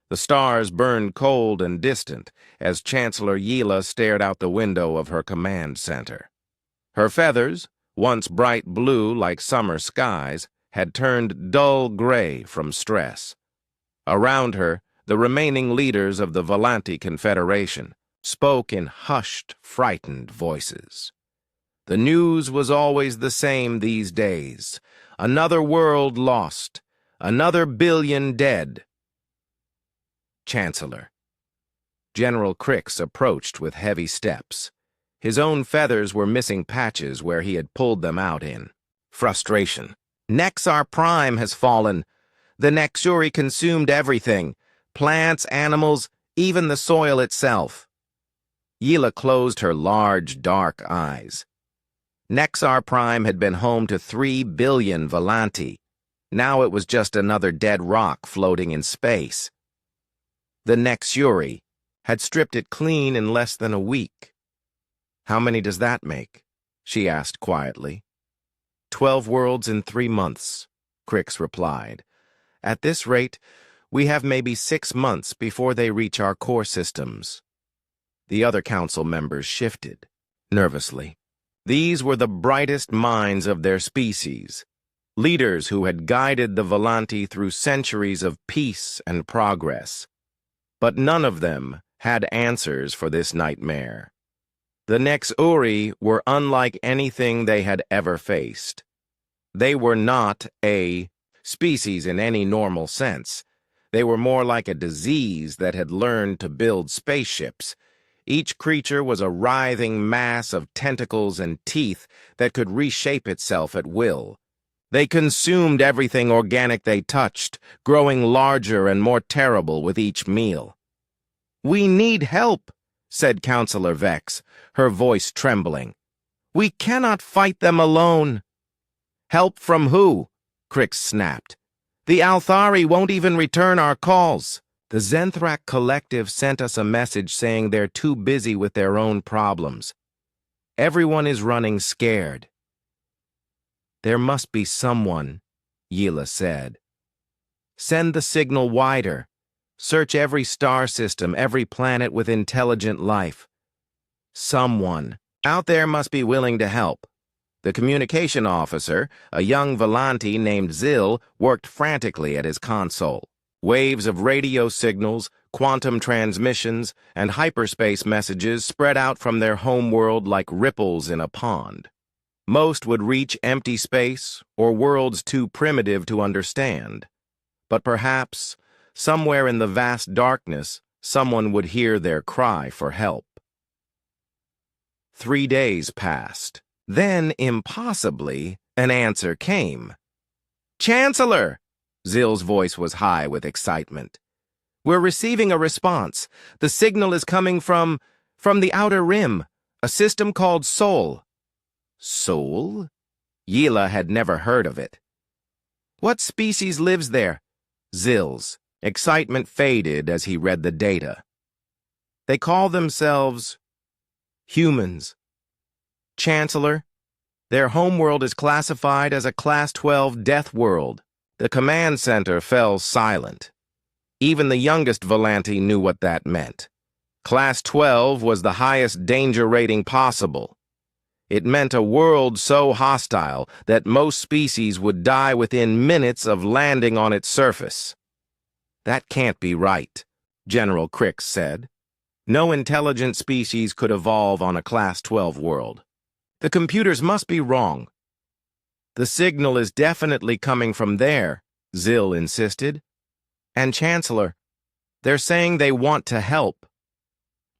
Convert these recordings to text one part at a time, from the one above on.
The stars burned cold and distant as Chancellor Yila stared out the window of her command center. Her feathers, once bright blue like summer skies, had turned dull gray from stress. Around her, the remaining leaders of the Volanti Confederation spoke in hushed, frightened voices. The news was always the same these days. Another world lost. Another billion dead. Chancellor. General Crix approached with heavy steps. His own feathers were missing patches where he had pulled them out in frustration. Nexar Prime has fallen. The Nexuri consumed everything. Plants, animals, even the soil itself. Yila closed her large, dark eyes. Nexar Prime had been home to 3 billion Volanti. Now it was just another dead rock floating in space. The Nexuri had stripped it clean in less than a week. How many does that make? She asked quietly. 12 worlds in 3 months, Crix replied. At this rate, we have maybe 6 months before they reach our core systems. The other council members shifted, nervously. These were the brightest minds of their species, leaders who had guided the Volanti through centuries of peace and progress. But none of them had answers for this nightmare. The Nexuri were unlike anything they had ever faced. They were not a species in any normal sense. They were more like a disease that had learned to build spaceships. Each creature was a writhing mass of tentacles and teeth that could reshape itself at will. They consumed everything organic they touched, growing larger and more terrible with each meal. "We need help," said Counselor Vex, her voice trembling. "We cannot fight them alone." "Help from who?" Crix snapped. "The Althari won't even return our calls." The Zenthrak Collective sent us a message saying they're too busy with their own problems. Everyone is running scared. "There must be someone," Yila said. "Send the signal wider. Search every star system, every planet with intelligent life. Someone out there must be willing to help." The communication officer, a young Volanti named Zil, worked frantically at his console. Waves of radio signals, quantum transmissions, and hyperspace messages spread out from their homeworld like ripples in a pond. Most would reach empty space or worlds too primitive to understand. But perhaps, somewhere in the vast darkness, someone would hear their cry for help. 3 days passed. Then, impossibly, an answer came. "Chancellor!" Zill's voice was high with excitement. "We're receiving a response. The signal is coming from the Outer Rim, a system called Sol." Sol? Yila had never heard of it. "What species lives there?" Zill's excitement faded as he read the data. "They call themselves humans. Chancellor, their homeworld is classified as a Class 12 Deathworld." The command center fell silent. Even the youngest Volanti knew what that meant. Class 12 was the highest danger rating possible. It meant a world so hostile that most species would die within minutes of landing on its surface. "That can't be right," General Crix said. "No intelligent species could evolve on a Class 12 world. The computers must be wrong." "The signal is definitely coming from there," Zil insisted. "And Chancellor, they're saying they want to help."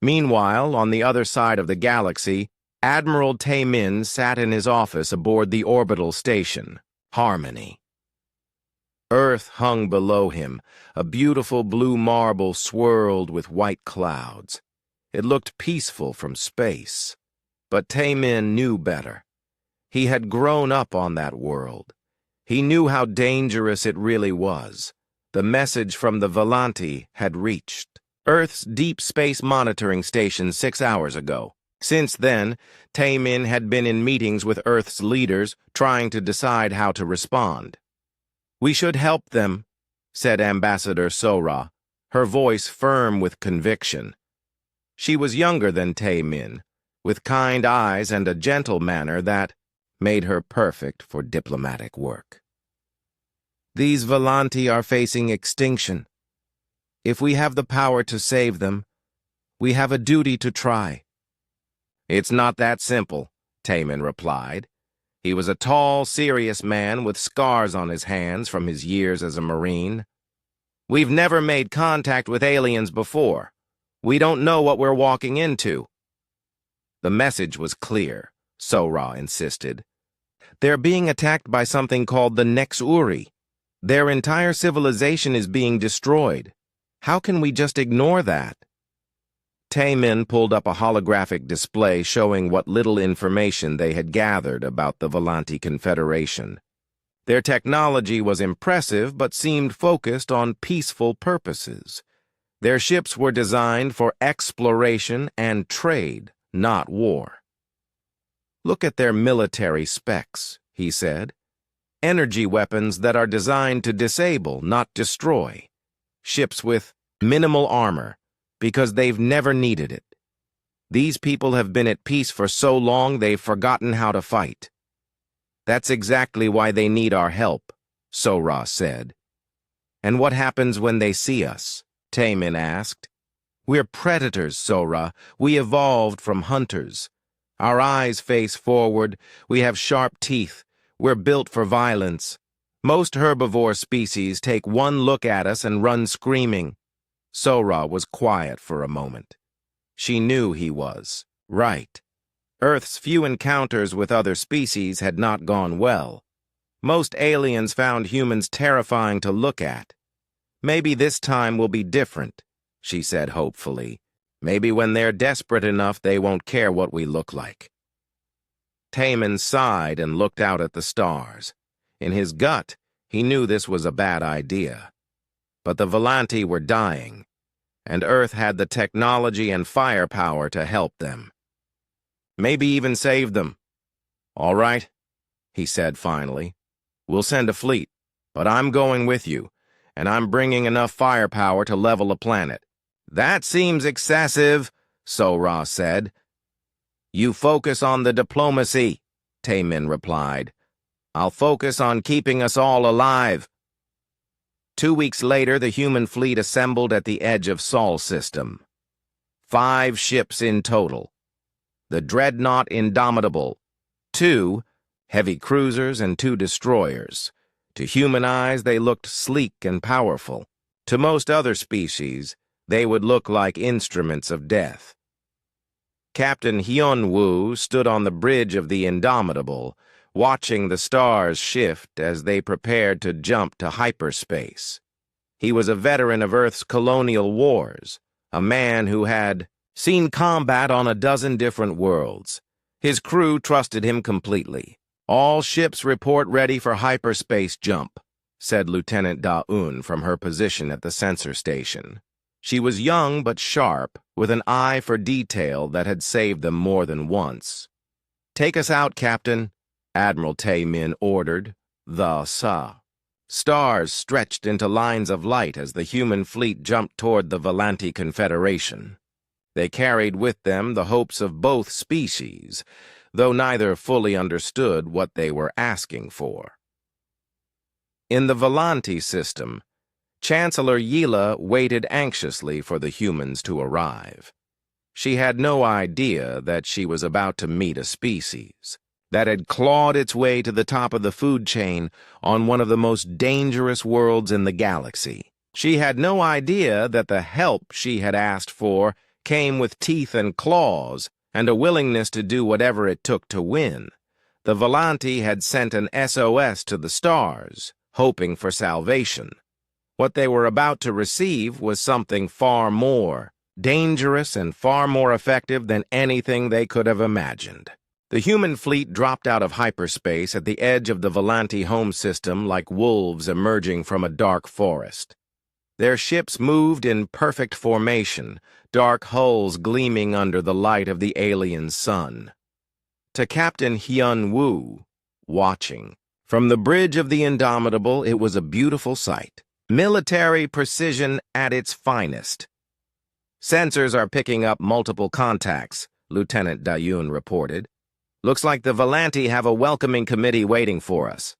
Meanwhile, on the other side of the galaxy, Admiral Taemin sat in his office aboard the orbital station, Harmony. Earth hung below him, a beautiful blue marble swirled with white clouds. It looked peaceful from space, but Taemin knew better. He had grown up on that world. He knew how dangerous it really was. The message from the Volanti had reached Earth's deep space monitoring station 6 hours ago. Since then, Taemin had been in meetings with Earth's leaders, trying to decide how to respond. "We should help them," said Ambassador Sora. her voice firm with conviction. She was younger than Tae-min, with kind eyes and a gentle manner that made her perfect for diplomatic work. These Volanti are facing extinction. If we have the power to save them, we have a duty to try. It's not that simple, Tae-min replied. He was a tall, serious man with scars on his hands from his years as a Marine. We've never made contact with aliens before. We don't know what we're walking into. The message was clear, Sora insisted. They're being attacked by something called the Nexuri. Their entire civilization is being destroyed. How can we just ignore that? Tae-min pulled up a holographic display showing what little information they had gathered about the Volanti Confederation. Their technology was impressive but seemed focused on peaceful purposes. Their ships were designed for exploration and trade, not war. Look at their military specs, he said. Energy weapons that are designed to disable, not destroy. Ships with minimal armor, because they've never needed it. These people have been at peace for so long they've forgotten how to fight. That's exactly why they need our help, Sora said. And what happens when they see us? Tae-min asked. We're predators, Sora. We evolved from hunters. Our eyes face forward. We have sharp teeth. We're built for violence. Most herbivore species take one look at us and run screaming. Sora was quiet for a moment. She knew he was right. Earth's few encounters with other species had not gone well. Most aliens found humans terrifying to look at. Maybe this time will be different, she said hopefully. Maybe when they're desperate enough, they won't care what we look like. Tae-min sighed and looked out at the stars. In his gut, he knew this was a bad idea. But the Volanti were dying, and Earth had the technology and firepower to help them. Maybe even save them. All right, he said finally. We'll send a fleet, but I'm going with you, and I'm bringing enough firepower to level a planet. That seems excessive, Sora said. You focus on the diplomacy, Tae-min replied. I'll focus on keeping us all alive. 2 weeks later, the human fleet assembled at the edge of Sol system. 5 ships in total. The dreadnought Indomitable, 2 heavy cruisers and 2 destroyers. To human eyes, they looked sleek and powerful. To most other species, they would look like instruments of death. Captain Hyun-woo stood on the bridge of the Indomitable, watching the stars shift as they prepared to jump to hyperspace. He was a veteran of Earth's colonial wars, a man who had seen combat on a dozen different worlds. His crew trusted him completely. All ships report ready for hyperspace jump, said Lieutenant Da-eun from her position at the sensor station. She was young but sharp, with an eye for detail that had saved them more than once. Take us out, Captain, Admiral Tae-min ordered. The Sa. Stars stretched into lines of light as the human fleet jumped toward the Volanti Confederation. They carried with them the hopes of both species, though neither fully understood what they were asking for. In the Volanti system, Chancellor Yila waited anxiously for the humans to arrive. She had no idea that she was about to meet a species that had clawed its way to the top of the food chain on one of the most dangerous worlds in the galaxy. She had no idea that the help she had asked for came with teeth and claws and a willingness to do whatever it took to win. The Volanti had sent an SOS to the stars, hoping for salvation. What they were about to receive was something far more dangerous and far more effective than anything they could have imagined. The human fleet dropped out of hyperspace at the edge of the Volanti home system like wolves emerging from a dark forest. Their ships moved in perfect formation, dark hulls gleaming under the light of the alien sun. To Captain Hyun-woo, watching from the bridge of the Indomitable, it was a beautiful sight. Military precision at its finest. Sensors are picking up multiple contacts, Lieutenant Dayun reported. Looks like the Volanti have a welcoming committee waiting for us.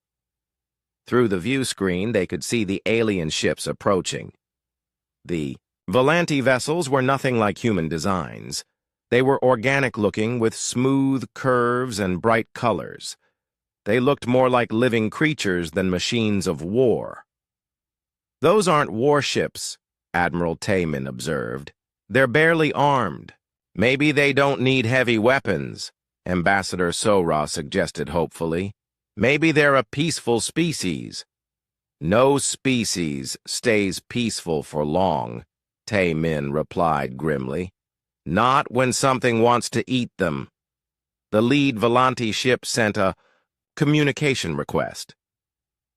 Through the view screen, they could see the alien ships approaching. The Volanti vessels were nothing like human designs. They were organic-looking with smooth curves and bright colors. They looked more like living creatures than machines of war. "Those aren't warships," Admiral Tayman observed. "They're barely armed. Maybe they don't need heavy weapons," Ambassador Sora suggested hopefully. "Maybe they're a peaceful species." "No species stays peaceful for long," Tayman replied grimly. "Not when something wants to eat them." The lead Volanti ship sent a communication request.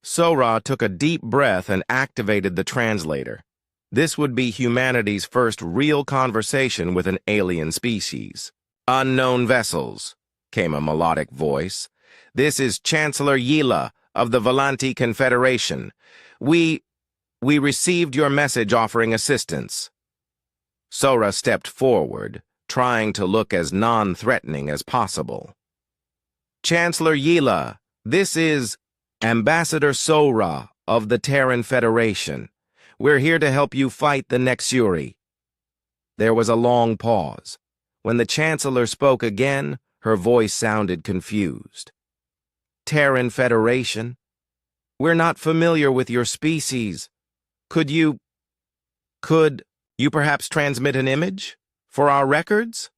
Sora took a deep breath and activated the translator. This would be humanity's first real conversation with an alien species. "Unknown vessels," came a melodic voice. "This is Chancellor Yila of the Volanti Confederation. We received your message offering assistance." Sora stepped forward, trying to look as non-threatening as possible. "Chancellor Yila, this is Ambassador Sora of the Terran Federation. We're here to help you fight the Nexuri." There was a long pause. When the Chancellor spoke again, her voice sounded confused. "Terran Federation? We're not familiar with your species. Could you perhaps transmit an image? For our records?"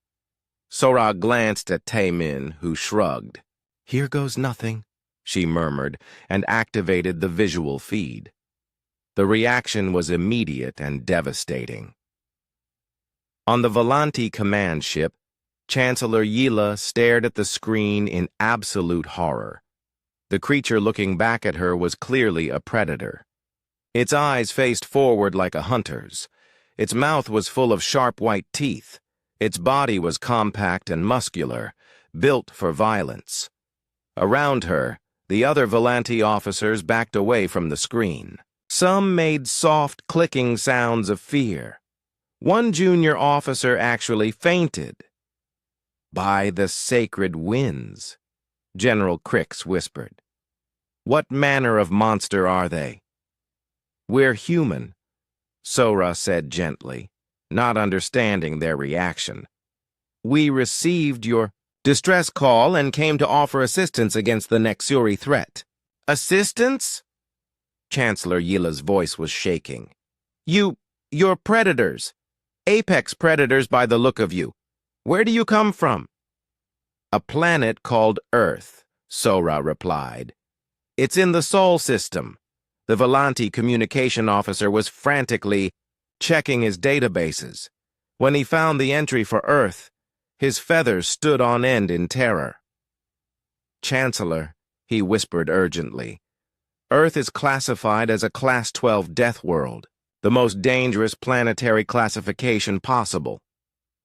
Sora glanced at Tayman, who shrugged. "Here goes nothing," she murmured, and activated the visual feed. The reaction was immediate and devastating. On the Volanti command ship, Chancellor Yila stared at the screen in absolute horror. The creature looking back at her was clearly a predator. Its eyes faced forward like a hunter's. Its mouth was full of sharp white teeth. Its body was compact and muscular, built for violence. Around her, the other Volanti officers backed away from the screen. Some made soft clicking sounds of fear. One junior officer actually fainted. "By the sacred winds," General Crix whispered. "What manner of monster are they?" "We're human," Sora said gently, not understanding their reaction. "We received your distress call and came to offer assistance against the Nexuri threat." "Assistance?" Chancellor Yila's voice was shaking. You're predators. Apex predators by the look of you. Where do you come from?" "A planet called Earth," Sora replied. "It's in the Sol system." The Volanti communication officer was frantically checking his databases. When he found the entry for Earth, his feathers stood on end in terror. "Chancellor," he whispered urgently, "Earth is classified as a Class 12 death world, the most dangerous planetary classification possible.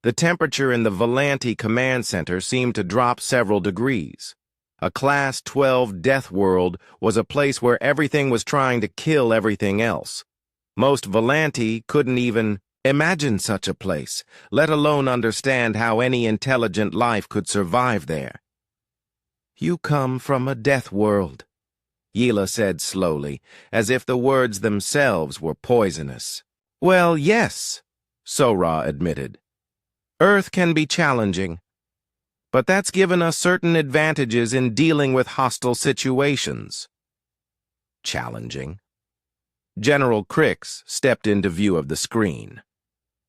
The temperature in the Volanti command center seemed to drop several degrees. A Class 12 death world was a place where everything was trying to kill everything else. Most Volanti couldn't even imagine such a place, let alone understand how any intelligent life could survive there." "You come from a death world," Yila said slowly, as if the words themselves were poisonous. "Well, yes," Sora admitted. "Earth can be challenging, but that's given us certain advantages in dealing with hostile situations." "Challenging?" General Crix stepped into view of the screen.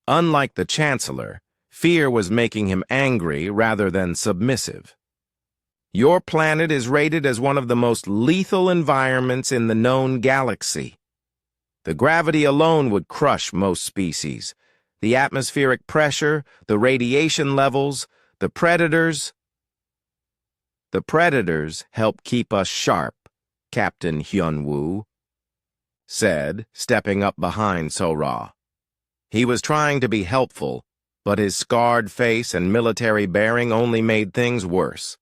Unlike the Chancellor, fear was making him angry rather than submissive. "Your planet is rated as one of the most lethal environments in the known galaxy. The gravity alone would crush most species. The atmospheric pressure, the radiation levels, the predators. The predators help keep us sharp," Captain Hyunwoo said, stepping up behind Sora. He was trying to be helpful, but his scarred face and military bearing only made things worse.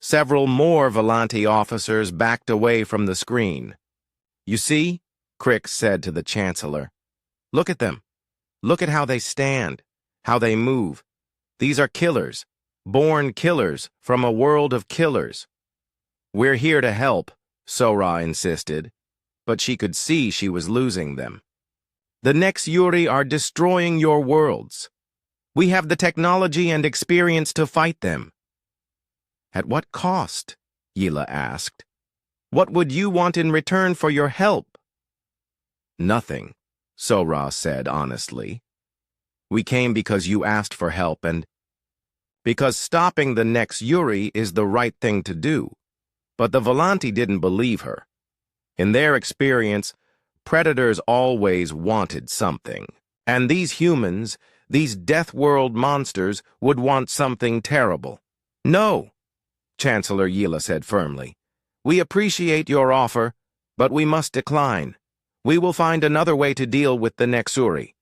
Several more Volanti officers backed away from the screen. "You see, Crick said to the Chancellor. Look at them. Look at how they stand, how they move. These are killers, born killers from a world of killers. We're here to help, Sora insisted, but she could see she was losing them. The next Yuri are destroying your worlds. We have the technology and experience to fight them. At what cost? Yila asked. What would you want in return for your help? Nothing, Sora said honestly. We came because you asked for help and because stopping the next Yuri is the right thing to do. But the Volanti didn't believe her. In their experience, predators always wanted something. And these humans, these Deathworld monsters, would want something terrible. No, Chancellor Yila said firmly. We appreciate your offer, but we must decline. We will find another way to deal with the Nexuri.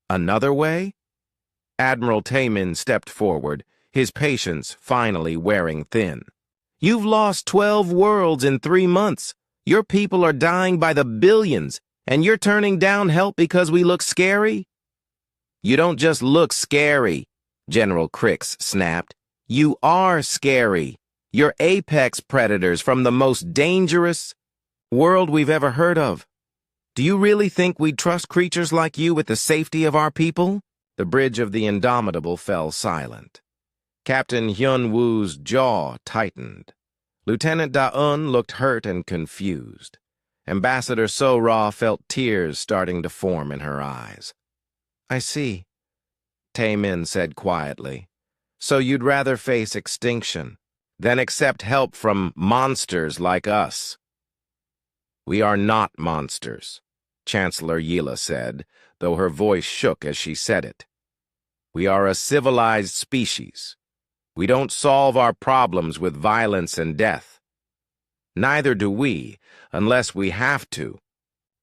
Another way? Admiral Taemin stepped forward, his patience finally wearing thin. You've lost 12 worlds in 3 months. Your people are dying by the billions, and you're turning down help because we look scary? You don't just look scary, General Crix snapped. You are scary. You're apex predators from the most dangerous world we've ever heard of. Do you really think we'd trust creatures like you with the safety of our people? The bridge of the Indomitable fell silent. Captain Hyun-woo's jaw tightened. Lieutenant Da-un looked hurt and confused. Ambassador So-ra felt tears starting to form in her eyes. I see, Taemin said quietly. So you'd rather face extinction than accept help from monsters like us. We are not monsters, Chancellor Yila said, though her voice shook as she said it. We are a civilized species. We don't solve our problems with violence and death. Neither do we, unless we have to,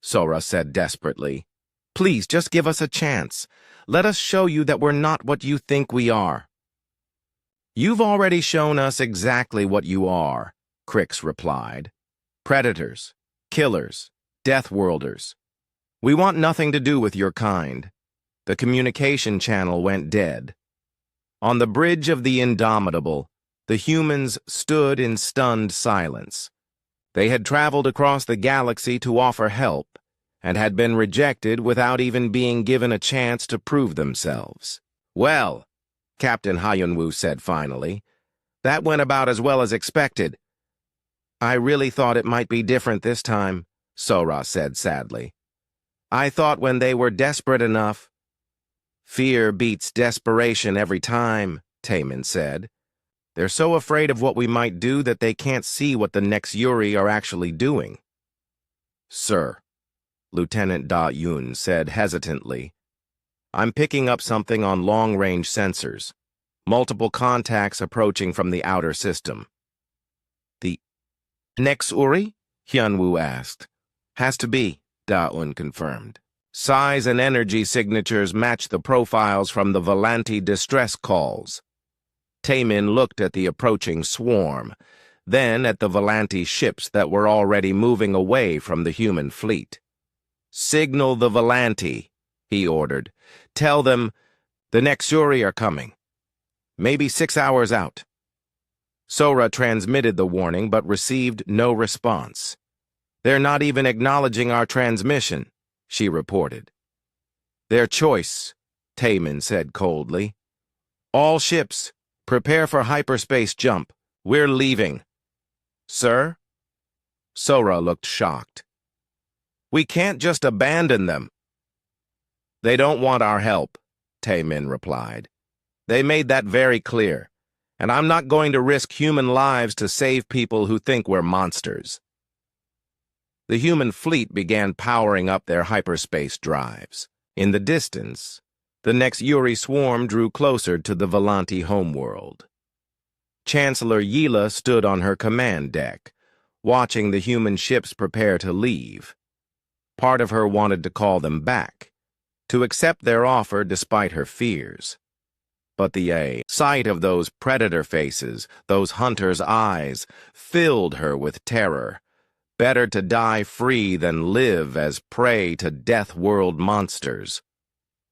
Sora said desperately. Please, just give us a chance. Let us show you that we're not what you think we are. You've already shown us exactly what you are, Crix replied. Predators, killers, deathworlders. We want nothing to do with your kind. The communication channel went dead. On the bridge of the Indomitable, the humans stood in stunned silence. They had traveled across the galaxy to offer help, and had been rejected without even being given a chance to prove themselves. Well, Captain Hyun-woo said finally, that went about as well as expected. I really thought it might be different this time, Sora said sadly. I thought when they were desperate enough. Fear beats desperation every time, Taemin said. They're so afraid of what we might do that they can't see what the next Yuri are actually doing. Sir, Lieutenant Da-yun said hesitantly, I'm picking up something on long-range sensors. Multiple contacts approaching from the outer system. The next Uri? Hyun-woo asked. Has to be, Da-un confirmed. Size and energy signatures match the profiles from the Volanti distress calls. Taemin looked at the approaching swarm, then at the Volanti ships that were already moving away from the human fleet. Signal the Volanti, he ordered. Tell them the Nexuri are coming. Maybe 6 hours out. Sora transmitted the warning but received no response. They're not even acknowledging our transmission, she reported. Their choice, Taemin said coldly. All ships, prepare for hyperspace jump. We're leaving. Sir? Sora looked shocked. We can't just abandon them. They don't want our help, Taemin replied. They made that very clear, and I'm not going to risk human lives to save people who think we're monsters. The human fleet began powering up their hyperspace drives. In the distance, the next Yuri swarm drew closer to the Volanti homeworld. Chancellor Yila stood on her command deck, watching the human ships prepare to leave. Part of her wanted to call them back, to accept their offer despite her fears. But the sight of those predator faces, those hunters' eyes, filled her with terror. Better to die free than live as prey to deathworld monsters.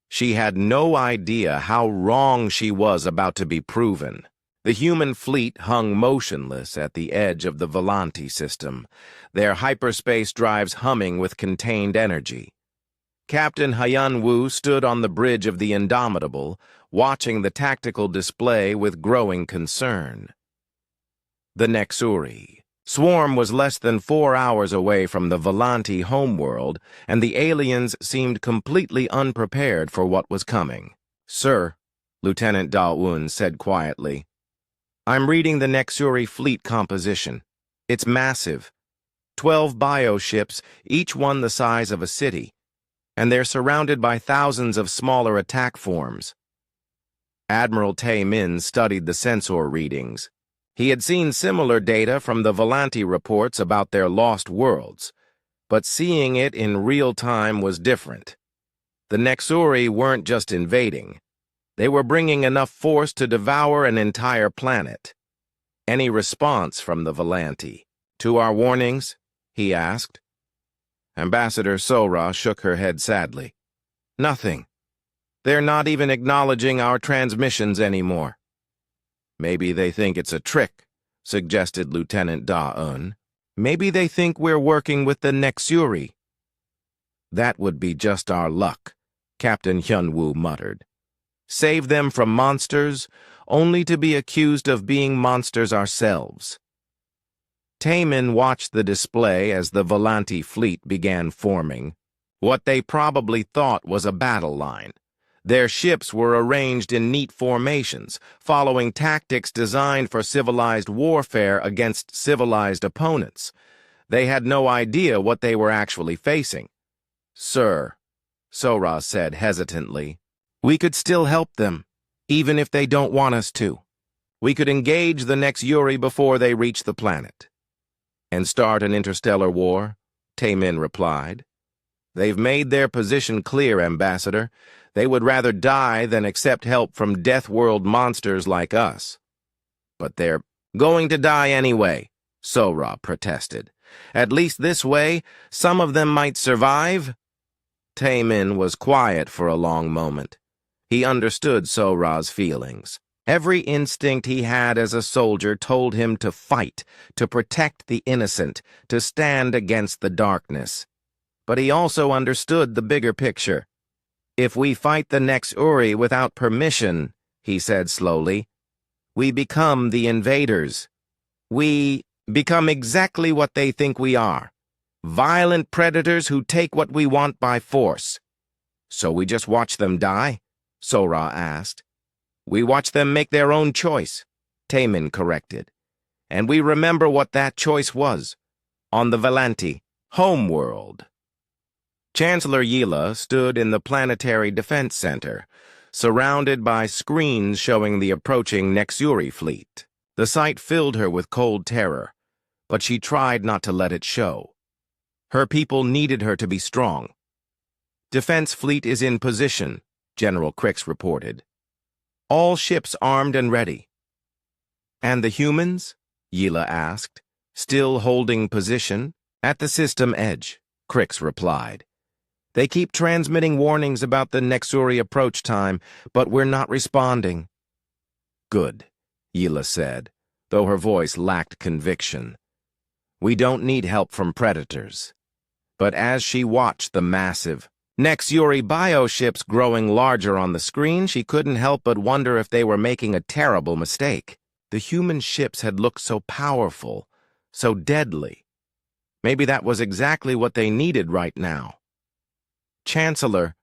She had no idea how wrong she was about to be proven. The human fleet hung motionless at the edge of the Volanti system, their hyperspace drives humming with contained energy. Captain Hyun-woo stood on the bridge of the Indomitable, watching the tactical display with growing concern. The Nexuri. Swarm was less than 4 hours away from the Volanti homeworld, and the aliens seemed completely unprepared for what was coming. "Sir," Lieutenant Da-Woon said quietly, "I'm reading the Nexuri fleet composition. It's massive. 12 bioships, each one the size of a city, and they're surrounded by thousands of smaller attack forms." Admiral Tae-min studied the sensor readings. He had seen similar data from the Volanti reports about their lost worlds, but seeing it in real time was different. The Nexuri weren't just invading. They were bringing enough force to devour an entire planet. "Any response from the Volanti to our warnings?" he asked. Ambassador Sora shook her head sadly. "Nothing. They're not even acknowledging our transmissions anymore." "Maybe they think it's a trick," suggested Lieutenant Da-eun. "Maybe they think we're working with the Nexuri." "That would be just our luck," Captain Hyun-woo muttered. "Save them from monsters, only to be accused of being monsters ourselves." Tae-min watched the display as the Volanti fleet began forming. What they probably thought was a battle line. Their ships were arranged in neat formations, following tactics designed for civilized warfare against civilized opponents. They had no idea what they were actually facing. "Sir," Sora said hesitantly, "we could still help them, even if they don't want us to. We could engage the Nexuri before they reach the planet." "And start an interstellar war?" Tae-min replied. "They've made their position clear, Ambassador. They would rather die than accept help from deathworld monsters like us." "But they're going to die anyway," Sora protested. "At least this way, some of them might survive." Tae-min was quiet for a long moment. He understood Sora's feelings. Every instinct he had as a soldier told him to fight, to protect the innocent, to stand against the darkness. But he also understood the bigger picture. "If we fight the Nexuri without permission," he said slowly, "we become the invaders. We become exactly what they think we are. Violent predators who take what we want by force." "So we just watch them die?" Sora asked. "We watch them make their own choice," Tae-min corrected. "And we remember what that choice was. On the Volanti, homeworld." Chancellor Yila stood in the Planetary Defense Center, surrounded by screens showing the approaching Nexuri fleet. The sight filled her with cold terror, but she tried not to let it show. Her people needed her to be strong. "Defense fleet is in position," General Crix reported. "All ships armed and ready." "And the humans?" Yila asked. "Still holding position?" "At the system edge," Crix replied. "They keep transmitting warnings about the Nexuri approach time, but we're not responding." "Good," Yila said, though her voice lacked conviction. "We don't need help from predators." But as she watched the massive Nexuri bioships growing larger on the screen, she couldn't help but wonder if they were making a terrible mistake. The human ships had looked so powerful, so deadly. Maybe that was exactly what they needed right now. "Chancellor,"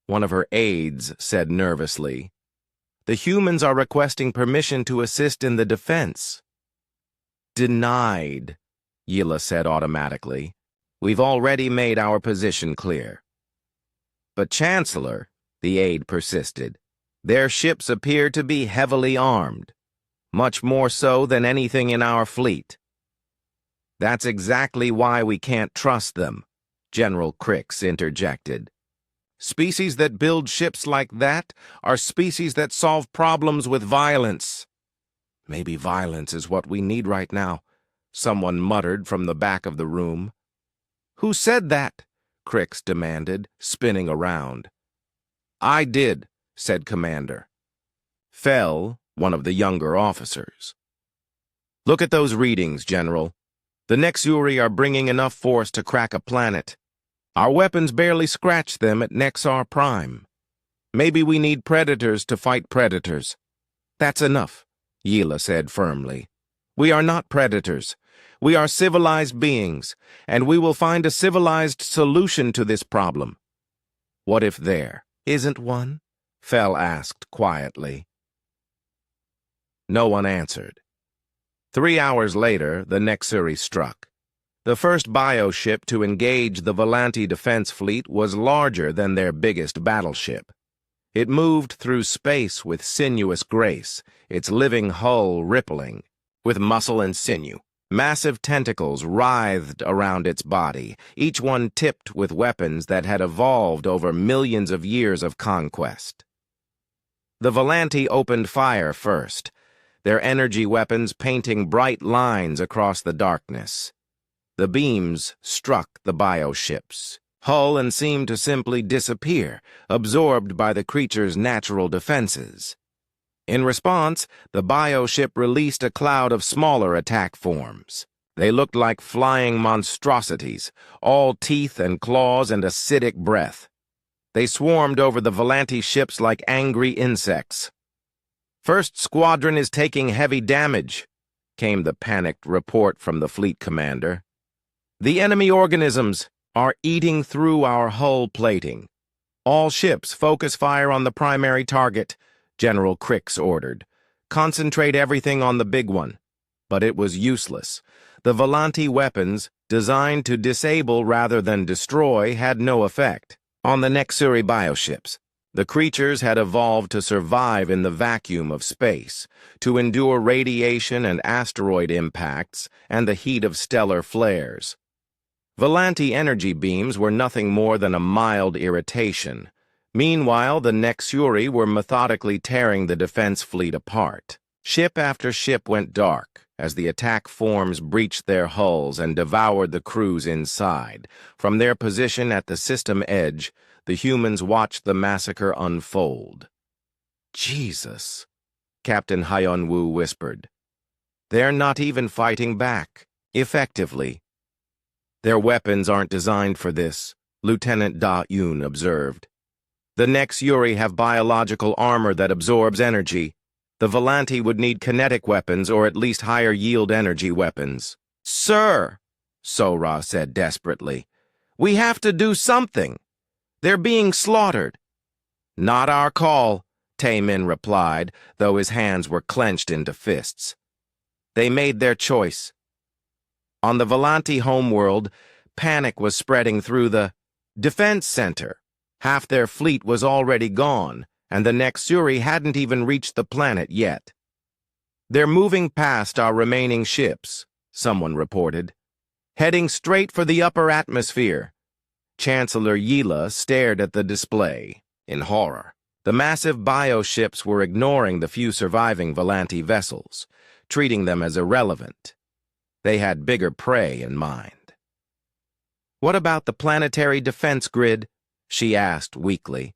one of her aides said nervously, "the humans are requesting permission to assist in the defense." "Denied," Yila said automatically. "We've already made our position clear." "But Chancellor," the aide persisted, "their ships appear to be heavily armed, much more so than anything in our fleet." "That's exactly why we can't trust them," General Crix interjected. "Species that build ships like that are species that solve problems with violence." "Maybe violence is what we need right now," someone muttered from the back of the room. Who said that? Crix demanded, spinning around. I did, said Commander. Fell, one of the younger officers. Look at those readings, General. The Nexuri are bringing enough force to crack a planet. Our weapons barely scratch them at Nexar Prime. Maybe we need predators to fight predators. That's enough, Yila said firmly. We are not predators. We are civilized beings, and we will find a civilized solution to this problem. What if there isn't one? Fell asked quietly. No one answered. 3 hours later, the Nexuri struck. The first bioship to engage the Volanti defense fleet was larger than their biggest battleship. It moved through space with sinuous grace, its living hull rippling. With muscle and sinew, massive tentacles writhed around its body, each one tipped with weapons that had evolved over millions of years of conquest. The Volanti opened fire first, their energy weapons painting bright lines across the darkness. The beams struck the bioships, hull and seemed to simply disappear, absorbed by the creature's natural defenses. In response, the bioship released a cloud of smaller attack forms. They looked like flying monstrosities, all teeth and claws and acidic breath. They swarmed over the Volanti ships like angry insects. First Squadron is taking heavy damage, came the panicked report from the fleet commander. The enemy organisms are eating through our hull plating. All ships focus fire on the primary target, General Crix ordered. Concentrate everything on the big one. But it was useless. The Volanti weapons, designed to disable rather than destroy, had no effect. On the Nexuri bioships, the creatures had evolved to survive in the vacuum of space, to endure radiation and asteroid impacts and the heat of stellar flares. Volanti energy beams were nothing more than a mild irritation. Meanwhile, the Nexuri were methodically tearing the defense fleet apart. Ship after ship went dark as the attack forms breached their hulls and devoured the crews inside. From their position at the system edge, the humans watched the massacre unfold. Jesus, Captain Hyunwoo whispered. They're not even fighting back, effectively. Their weapons aren't designed for this, Lieutenant Da-Yoon observed. The Nexuri have biological armor that absorbs energy. The Volanti would need kinetic weapons or at least higher-yield energy weapons. Sir, Sora said desperately, we have to do something. They're being slaughtered. Not our call, Taemin replied, though his hands were clenched into fists. They made their choice. On the Volanti homeworld, panic was spreading through the defense center. Half their fleet was already gone, and the Nexuri hadn't even reached the planet yet. They're moving past our remaining ships, someone reported, heading straight for the upper atmosphere. Chancellor Yila stared at the display, in horror. The massive bioships were ignoring the few surviving Volanti vessels, treating them as irrelevant. They had bigger prey in mind. What about the planetary defense grid? She asked weakly.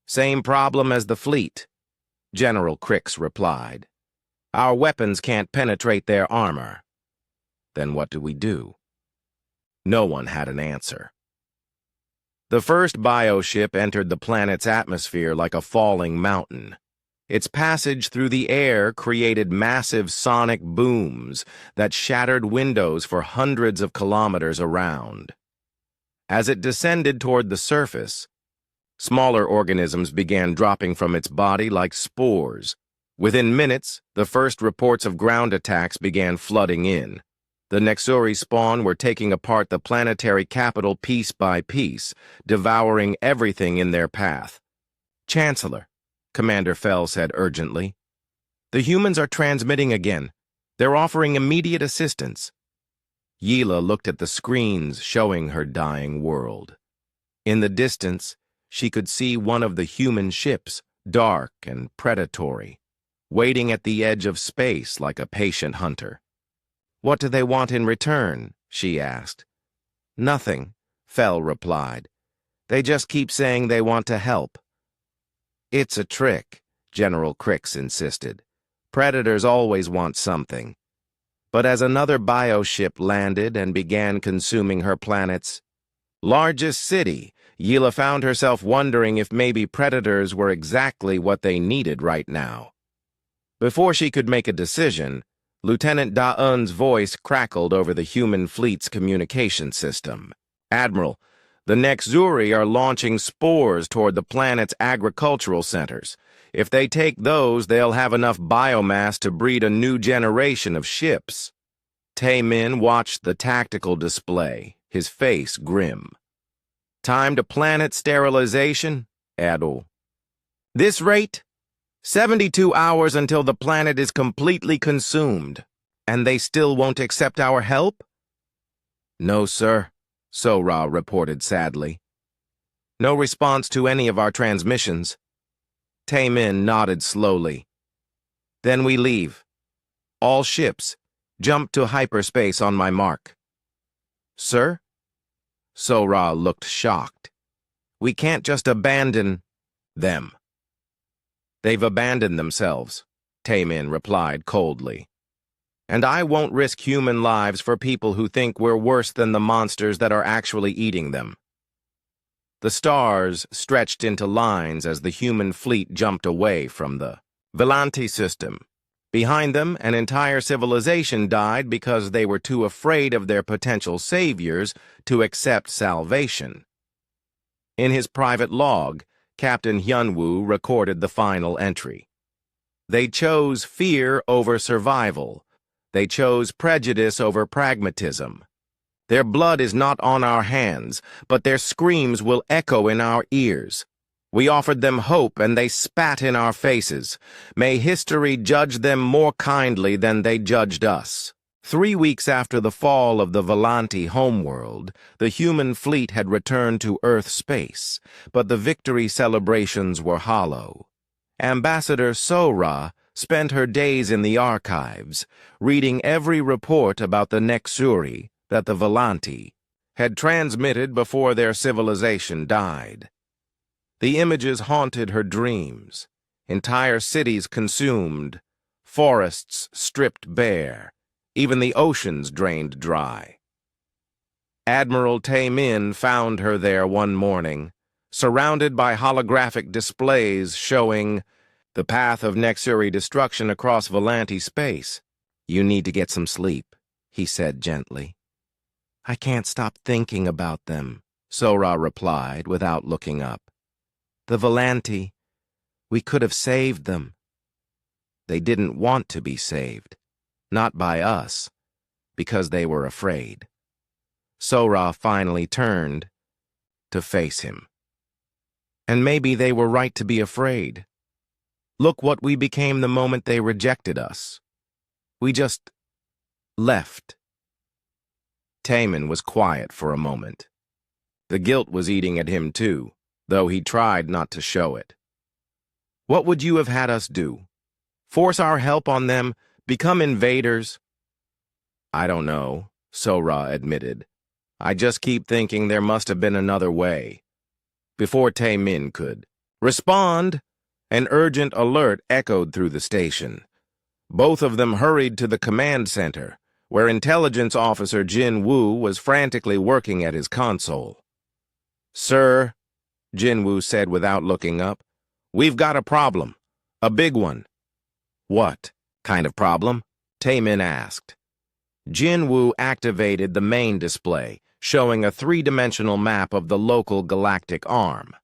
Same problem as the fleet, General Crix replied. Our weapons can't penetrate their armor. Then what do we do? No one had an answer. The first bioship entered the planet's atmosphere like a falling mountain. Its passage through the air created massive sonic booms that shattered windows for hundreds of kilometers around. As it descended toward the surface, smaller organisms began dropping from its body like spores. Within minutes, the first reports of ground attacks began flooding in. The Nexuri spawn were taking apart the planetary capital piece by piece, devouring everything in their path. Chancellor, Commander Fell said urgently, the humans are transmitting again. They're offering immediate assistance. Yila looked at the screens showing her dying world. In the distance, she could see one of the human ships, dark and predatory, waiting at the edge of space like a patient hunter. What do they want in return? She asked. Nothing, Fel replied. They just keep saying they want to help. It's a trick, General Crix insisted. Predators always want something. But as another bioship landed and began consuming her planet's largest city, Yila found herself wondering if maybe predators were exactly what they needed right now. Before she could make a decision, Lieutenant Da'un's voice crackled over the human fleet's communication system. Admiral, the Nexuri are launching spores toward the planet's agricultural centers. If they take those, they'll have enough biomass to breed a new generation of ships. Taemin watched the tactical display, his face grim. Time to planet sterilization, Adol. This rate? 72 hours until the planet is completely consumed. And they still won't accept our help? No, sir, Sora reported sadly. No response to any of our transmissions. Taemin nodded slowly. Then we leave. All ships, jump to hyperspace on my mark. Sir? Sora looked shocked. We can't just abandon them. They've abandoned themselves, Taemin replied coldly. And I won't risk human lives for people who think we're worse than the monsters that are actually eating them. The stars stretched into lines as the human fleet jumped away from the Volanti system. Behind them, an entire civilization died because they were too afraid of their potential saviors to accept salvation. In his private log, Captain Hyunwoo recorded the final entry. They chose fear over survival. They chose prejudice over pragmatism. Their blood is not on our hands, but their screams will echo in our ears. We offered them hope, and they spat in our faces. May history judge them more kindly than they judged us. 3 weeks after the fall of the Volanti homeworld, the human fleet had returned to Earth space, but the victory celebrations were hollow. Ambassador Sora spent her days in the archives, reading every report about the Nexuri that the Volanti had transmitted before their civilization died. The images haunted her dreams. Entire cities consumed, forests stripped bare, even the oceans drained dry. Admiral Taemin found her there one morning, surrounded by holographic displays showing the path of Nexuri destruction across Volanti space. You need to get some sleep, he said gently. I can't stop thinking about them, Sora replied without looking up. The Volanti, we could have saved them. They didn't want to be saved, not by us, because they were afraid. Sora finally turned to face him. And maybe they were right to be afraid. Look what we became the moment they rejected us. We just left. Taemin was quiet for a moment. The guilt was eating at him too, though he tried not to show it. What would you have had us do? Force our help on them? Become invaders? I don't know, Sora admitted. I just keep thinking there must have been another way. Before Taemin could respond, an urgent alert echoed through the station. Both of them hurried to the command center, where Intelligence Officer Jin Woo was frantically working at his console. Sir, Jin Woo said without looking up, we've got a problem. A big one. What kind of problem? Taemin asked. Jin Woo activated the main display, showing a three-dimensional map of the local galactic arm.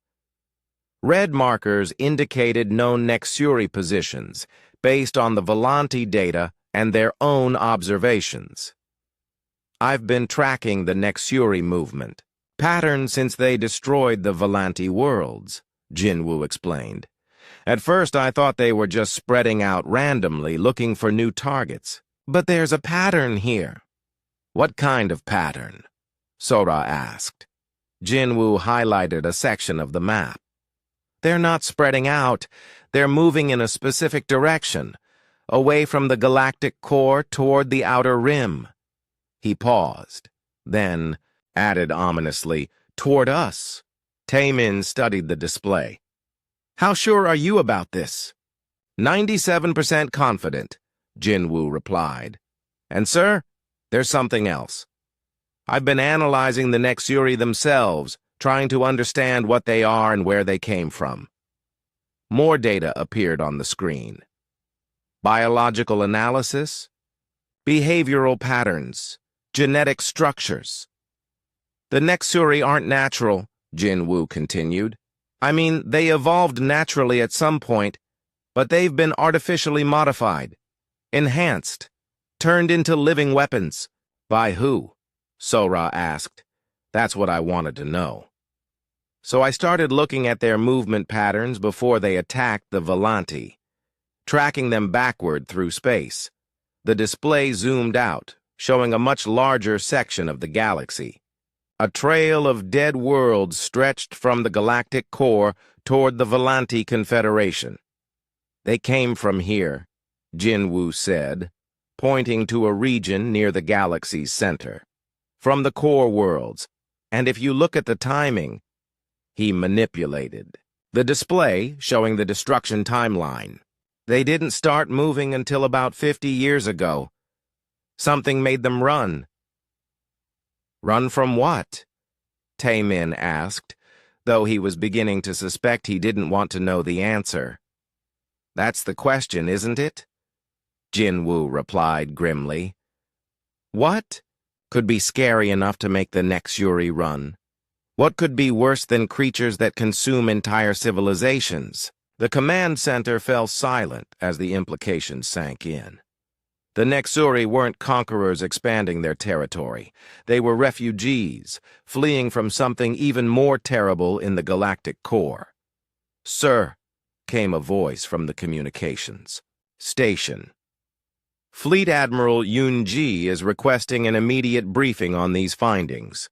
Red markers indicated known Nexuri positions based on the Volanti data and their own observations. I've been tracking the Nexuri movement pattern since they destroyed the Volanti worlds, Jin Woo explained. At first I thought they were just spreading out randomly looking for new targets. But there's a pattern here. What kind of pattern? Sora asked. Jin Woo highlighted a section of the map. They're not spreading out. They're moving in a specific direction, away from the galactic core toward the outer rim. He paused, then added ominously, "Toward us." Taemin studied the display. "How sure are you about this?" 97% confident, Jinwoo replied. "And sir, there's something else. I've been analyzing the Nexuri themselves, trying to understand what they are and where they came from." More data appeared on the screen. Biological analysis, behavioral patterns, genetic structures. "The Nexuri aren't natural," Jinwoo continued. "I mean, they evolved naturally at some point, but they've been artificially modified, enhanced, turned into living weapons." "By who?" Sora asked. "That's what I wanted to know." So I started looking at their movement patterns before they attacked the Volanti, tracking them backward through space. The display zoomed out, showing a much larger section of the galaxy. A trail of dead worlds stretched from the galactic core toward the Volanti Confederation. "They came from here," Jinwoo said, pointing to a region near the galaxy's center. "From the core worlds, and if you look at the timing," he manipulated the display showing the destruction timeline. "They didn't start moving until about 50 years ago. Something made them run." "Run from what?" Taemin asked, though he was beginning to suspect he didn't want to know the answer. "That's the question, isn't it?" Jinwoo replied grimly. "What could be scary enough to make the Nexuri run? What could be worse than creatures that consume entire civilizations?" The command center fell silent as the implications sank in. The Nexuri weren't conquerors expanding their territory. They were refugees, fleeing from something even more terrible in the galactic core. "Sir," came a voice from the communications station. "Fleet Admiral Yoon-ji is requesting an immediate briefing on these findings."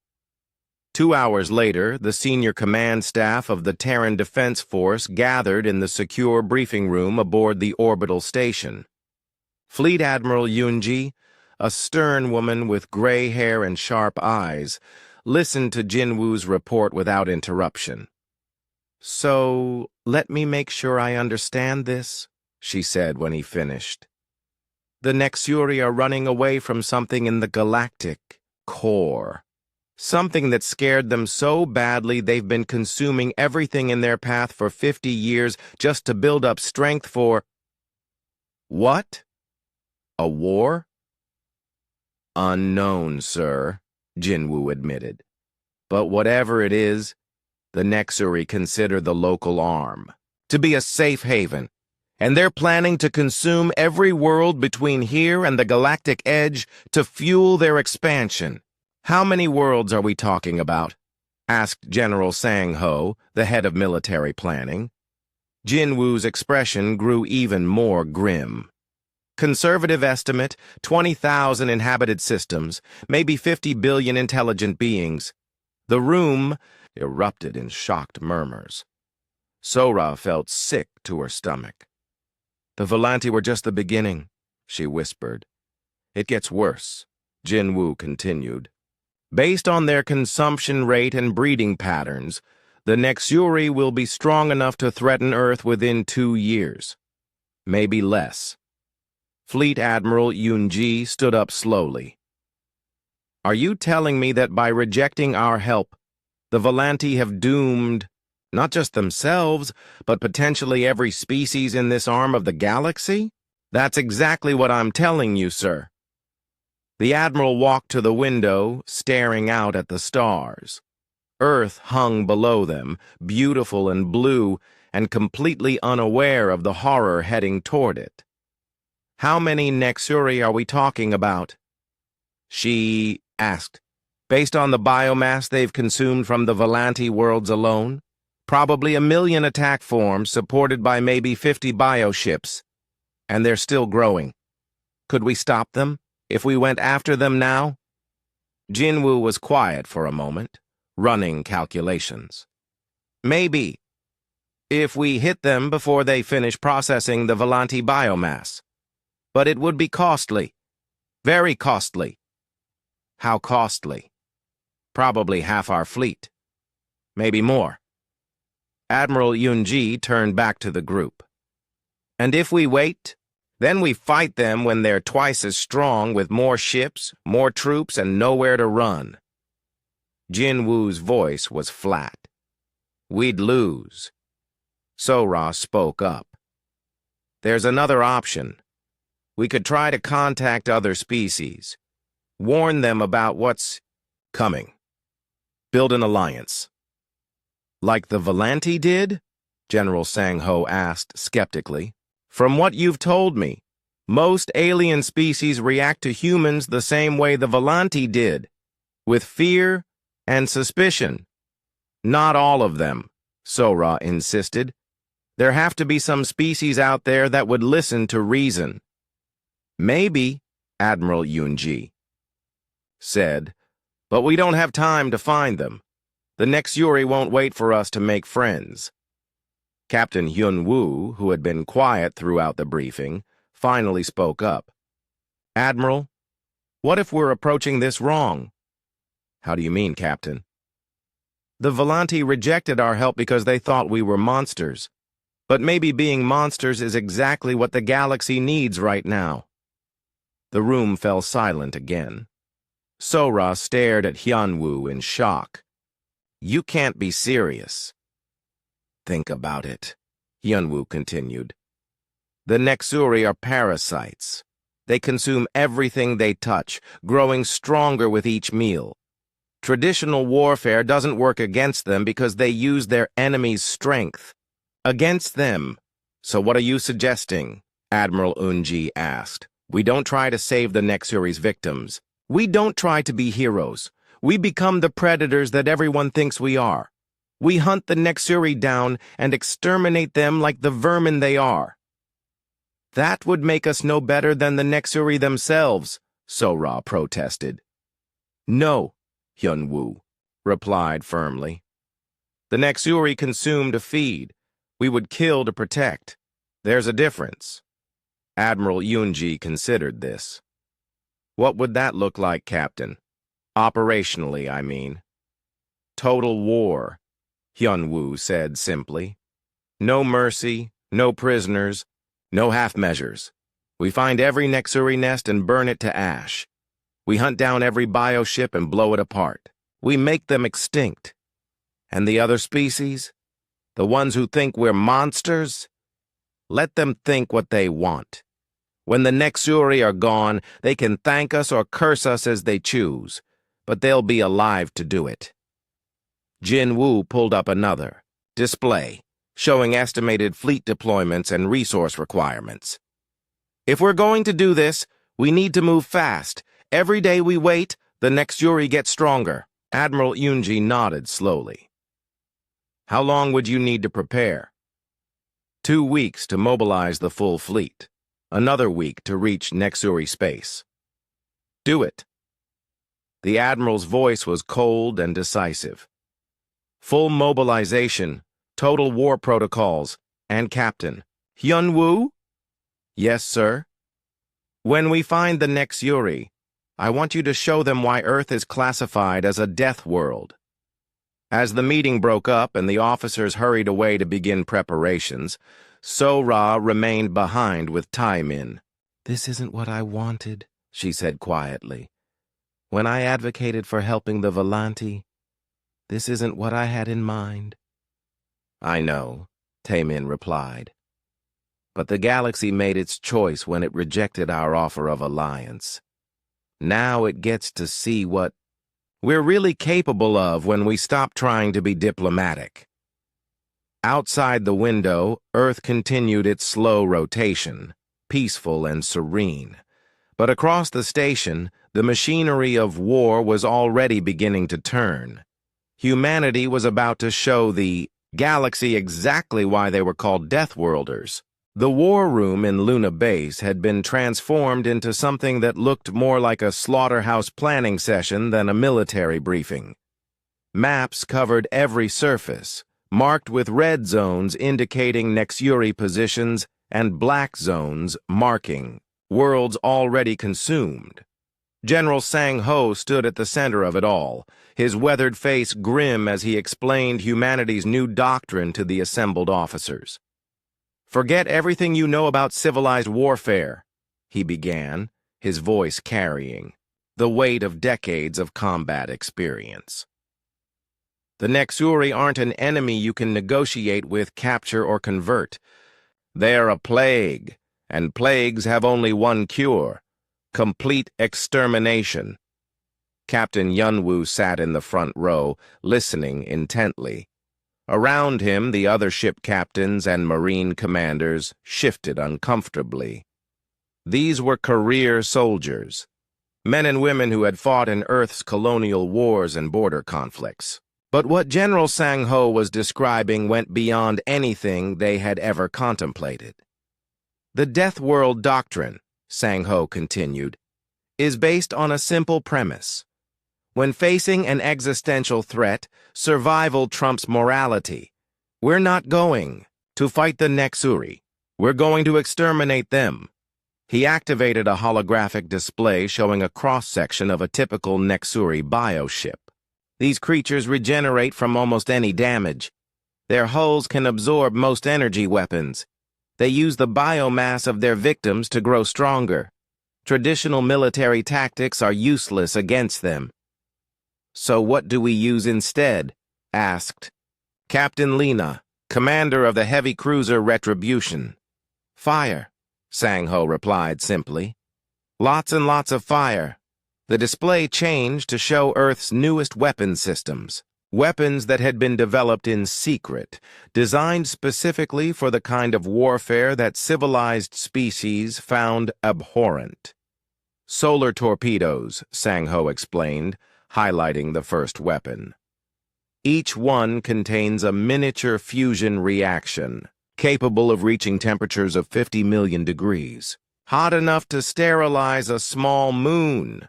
2 hours later, the senior command staff of the Terran Defense Force gathered in the secure briefing room aboard the orbital station. Fleet Admiral Yoon-ji, a stern woman with gray hair and sharp eyes, listened to Jinwoo's report without interruption. "So, let me make sure I understand this," she said when he finished. "The Nexuri are running away from something in the galactic core. Something that scared them so badly they've been consuming everything in their path for 50 years just to build up strength for—" "What? A war?" "Unknown, sir," Jinwoo admitted. "But whatever it is, the Nexuri consider the local arm to be a safe haven, and they're planning to consume every world between here and the galactic edge to fuel their expansion." "How many worlds are we talking about?" asked General Sang-ho, the head of military planning. Jinwoo's expression grew even more grim. "Conservative estimate, 20,000 inhabited systems, maybe 50 billion intelligent beings." The room erupted in shocked murmurs. Sora felt sick to her stomach. "The Volanti were just the beginning," she whispered. "It gets worse," Jinwoo continued. "Based on their consumption rate and breeding patterns, the Nexuri will be strong enough to threaten Earth within 2 years. Maybe less." Fleet Admiral Yoon-ji stood up slowly. "Are you telling me that by rejecting our help, the Volanti have doomed not just themselves, but potentially every species in this arm of the galaxy?" "That's exactly what I'm telling you, sir." The Admiral walked to the window, staring out at the stars. Earth hung below them, beautiful and blue, and completely unaware of the horror heading toward it. "How many Nexuri are we talking about?" she asked. "Based on the biomass they've consumed from the Volanti worlds alone, probably 1 million attack forms supported by maybe 50 bioships. And they're still growing. Could we stop them if we went after them now?" Jinwoo was quiet for a moment, running calculations. "Maybe, if we hit them before they finish processing the Volanti biomass. But it would be costly. Very costly." How costly? Probably half our fleet. Maybe more. Admiral Yunji turned back to the group. And if we wait, then we fight them when they're twice as strong with more ships, more troops, and nowhere to run. Jin Woo's voice was flat. We'd lose. Sora spoke up. There's another option. We could try to contact other species. Warn them about what's coming. Build an alliance. Like the Volanti did? General Sang-Ho asked skeptically. From what you've told me, most alien species react to humans the same way the Volanti did, with fear and suspicion. Not all of them, Sora insisted. There have to be some species out there that would listen to reason. Maybe, Admiral Yunji said, but we don't have time to find them. The next Yuri won't wait for us to make friends. Captain Hyun-woo, who had been quiet throughout the briefing, finally spoke up. Admiral, what if we're approaching this wrong? How do you mean, Captain? The Volanti rejected our help because they thought we were monsters. But maybe being monsters is exactly what the galaxy needs right now. The room fell silent again. Sora stared at Hyun-woo in shock. You can't be serious. Think about it, Hyun-woo continued. The Nexuri are parasites. They consume everything they touch, growing stronger with each meal. Traditional warfare doesn't work against them because they use their enemy's strength. Against them. So what are you suggesting? Admiral Unji asked. We don't try to save the Nexuri's victims. We don't try to be heroes. We become the predators that everyone thinks we are. We hunt the Nexuri down and exterminate them like the vermin they are. That would make us no better than the Nexuri themselves, Sora protested. No, Hyun-woo replied firmly. The Nexuri consume to feed. We would kill to protect. There's a difference. Admiral Yunji considered this. What would that look like, Captain? Operationally, I mean. Total war, Hyun-woo said simply. No mercy, no prisoners, no half-measures. We find every Nexuri nest and burn it to ash. We hunt down every bioship and blow it apart. We make them extinct. And the other species? The ones who think we're monsters? Let them think what they want. When the Nexuri are gone, they can thank us or curse us as they choose, but they'll be alive to do it. Jin Woo pulled up another display, showing estimated fleet deployments and resource requirements. If we're going to do this, we need to move fast. Every day we wait, the Nexuri gets stronger. Admiral Yunji nodded slowly. How long would you need to prepare? 2 weeks to mobilize the full fleet. Another week to reach Nexuri space. Do it. The Admiral's voice was cold and decisive. Full mobilization, total war protocols, and Captain. Hyun-woo? Yes, sir. When we find the Nexuri, I want you to show them why Earth is classified as a death world. As the meeting broke up and the officers hurried away to begin preparations, Sora remained behind with Taimin. This isn't what I wanted, she said quietly. When I advocated for helping the Volanti, this isn't what I had in mind. I know, Taimin replied. But the galaxy made its choice when it rejected our offer of alliance. Now it gets to see what we're really capable of when we stop trying to be diplomatic. Outside the window, Earth continued its slow rotation, peaceful and serene. But across the station, the machinery of war was already beginning to turn. Humanity was about to show the galaxy exactly why they were called Deathworlders. The war room in Luna Base had been transformed into something that looked more like a slaughterhouse planning session than a military briefing. Maps covered every surface, marked with red zones indicating Nexuri positions and black zones marking worlds already consumed. General Sang-Ho stood at the center of it all, his weathered face grim as he explained humanity's new doctrine to the assembled officers. "Forget everything you know about civilized warfare," he began, his voice carrying the weight of decades of combat experience. "The Nexuri aren't an enemy you can negotiate with, capture, or convert. They're a plague, and plagues have only one cure: complete extermination." Captain Yunwoo sat in the front row, listening intently. Around him, the other ship captains and marine commanders shifted uncomfortably. These were career soldiers, men and women who had fought in Earth's colonial wars and border conflicts. But what General Sang-Ho was describing went beyond anything they had ever contemplated. "The Deathworld doctrine," Sang-Ho continued, "is based on a simple premise. When facing an existential threat, survival trumps morality. We're not going to fight the Nexuri. We're going to exterminate them." He activated a holographic display showing a cross-section of a typical Nexuri bioship. These creatures regenerate from almost any damage. Their hulls can absorb most energy weapons. They use the biomass of their victims to grow stronger. Traditional military tactics are useless against them. "So what do we use instead?" asked Captain Lena, commander of the heavy cruiser Retribution. "Fire," Sang-Ho replied simply. "Lots and lots of fire." The display changed to show Earth's newest weapon systems, weapons that had been developed in secret, designed specifically for the kind of warfare that civilized species found abhorrent. "Solar torpedoes," Sang-Ho explained, highlighting the first weapon. "Each one contains a miniature fusion reaction, capable of reaching temperatures of 50 million degrees, hot enough to sterilize a small moon."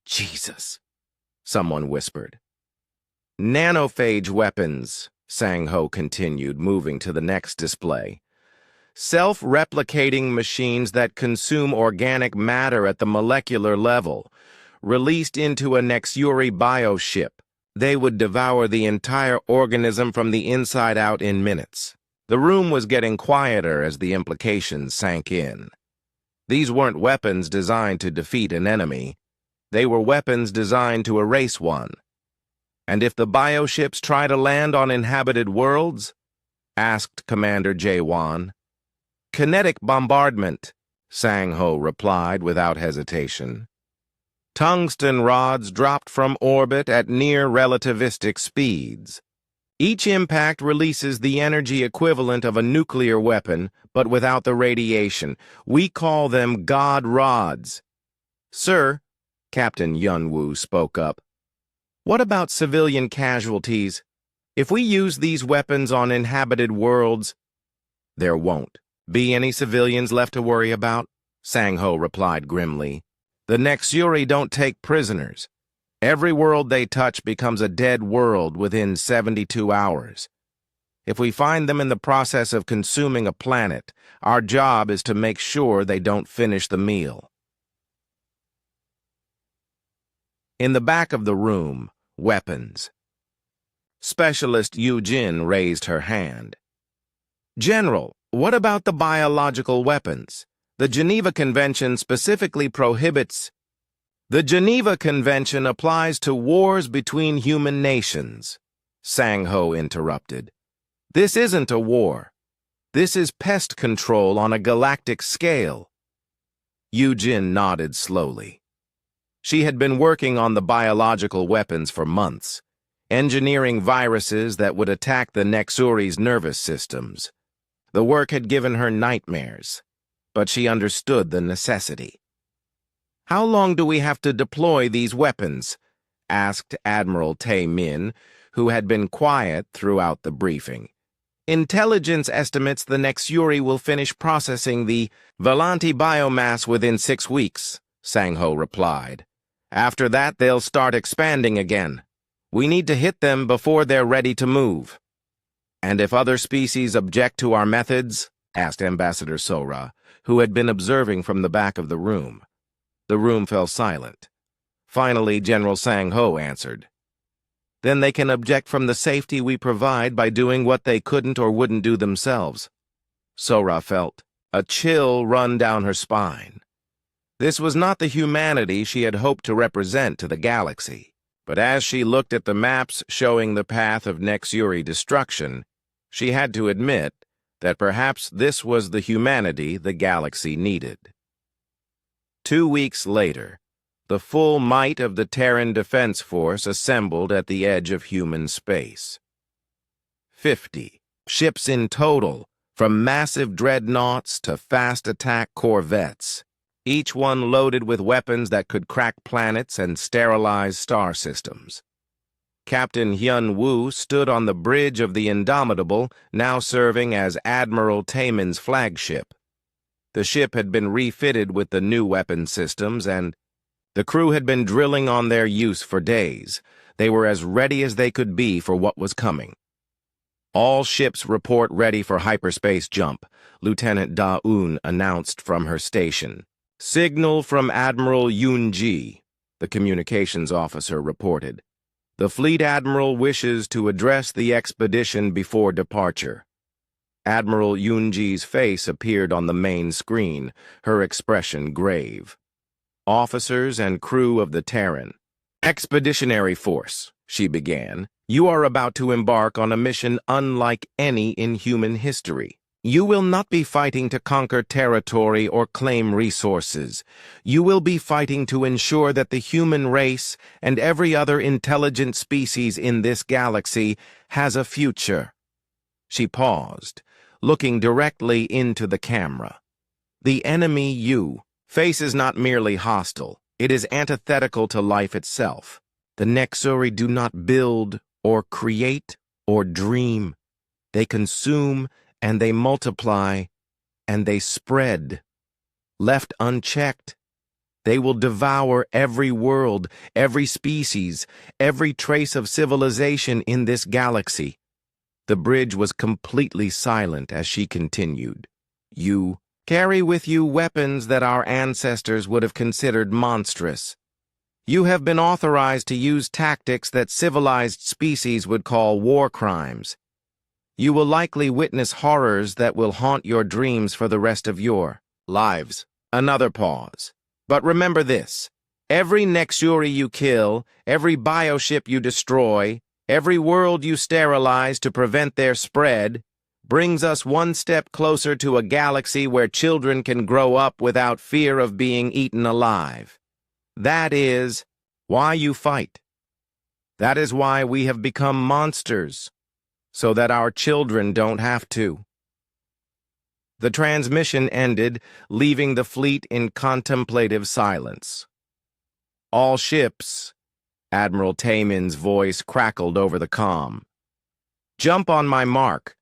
"Jesus," someone whispered. "Nanophage weapons," Sang-Ho continued, moving to the next display. "Self-replicating machines that consume organic matter at the molecular level. Released into a Nexuri bioship, they would devour the entire organism from the inside out in minutes." The room was getting quieter as the implications sank in. These weren't weapons designed to defeat an enemy. They were weapons designed to erase one. "And if the bioships try to land on inhabited worlds?" asked Commander Jae-won. "Kinetic bombardment," Sang-Ho replied without hesitation. "Tungsten rods dropped from orbit at near relativistic speeds. Each impact releases the energy equivalent of a nuclear weapon, but without the radiation. We call them God rods." "Sir," Captain Yunwoo spoke up, "what about civilian casualties? If we use these weapons on inhabited worlds—" "There won't be any civilians left to worry about," Sang-Ho replied grimly. "The Nexuri don't take prisoners. Every world they touch becomes a dead world within 72 hours. If we find them in the process of consuming a planet, our job is to make sure they don't finish the meal." In the back of the room, weapons. Specialist Yu-Jin raised her hand. "General, what about the biological weapons? The Geneva Convention specifically prohibits—" "The Geneva Convention applies to wars between human nations," Sang-Ho interrupted. "This isn't a war. This is pest control on a galactic scale." Yu-Jin nodded slowly. She had been working on the biological weapons for months, engineering viruses that would attack the Nexuri's nervous systems. The work had given her nightmares, but she understood the necessity. "How long do we have to deploy these weapons?" asked Admiral Tae-min, who had been quiet throughout the briefing. "Intelligence estimates the Nexuri will finish processing the Volanti biomass within 6 weeks," Sang-Ho replied. "After that, they'll start expanding again. We need to hit them before they're ready to move." "And if other species object to our methods?" asked Ambassador Sora, who had been observing from the back of the room. The room fell silent. Finally, General Sang-ho answered. Then they can object from the safety we provide by doing what they couldn't or wouldn't do themselves. Sora felt a chill run down her spine. This was not the humanity she had hoped to represent to the galaxy. But as she looked at the maps showing the path of Nexuri destruction, she had to admit that perhaps this was the humanity the galaxy needed. 2 weeks later, the full might of the Terran Defense Force assembled at the edge of human space. 50 ships in total, from massive dreadnoughts to fast-attack corvettes, each one loaded with weapons that could crack planets and sterilize star systems. Captain Hyun-woo stood on the bridge of the Indomitable, now serving as Admiral Taemin's flagship. The ship had been refitted with the new weapon systems, and the crew had been drilling on their use for days. They were as ready as they could be for what was coming. All ships report ready for hyperspace jump, Lieutenant Da-eun announced from her station. Signal from Admiral Yoon-ji, the communications officer reported. The fleet admiral wishes to address the expedition before departure. Admiral Yoon-ji's face appeared on the main screen, her expression grave. Officers and crew of the Terran. Expeditionary Force, she began. You are about to embark on a mission unlike any in human history. You will not be fighting to conquer territory or claim resources. You will be fighting to ensure that the human race and every other intelligent species in this galaxy has a future. She paused, looking directly into the camera. The enemy you face is not merely hostile. It is antithetical to life itself. The Nexuri do not build or create or dream. They consume and they multiply, and they spread. Left unchecked, they will devour every world, every species, every trace of civilization in this galaxy. The bridge was completely silent as she continued. You carry with you weapons that our ancestors would have considered monstrous. You have been authorized to use tactics that civilized species would call war crimes. You will likely witness horrors that will haunt your dreams for the rest of your lives. Another pause. But remember this. Every Nexuri you kill, every bioship you destroy, every world you sterilize to prevent their spread, brings us one step closer to a galaxy where children can grow up without fear of being eaten alive. That is why you fight. That is why we have become monsters, so that our children don't have to. The transmission ended, leaving the fleet in contemplative silence. All ships, Admiral Taemin's voice crackled over the comm. Jump on my mark.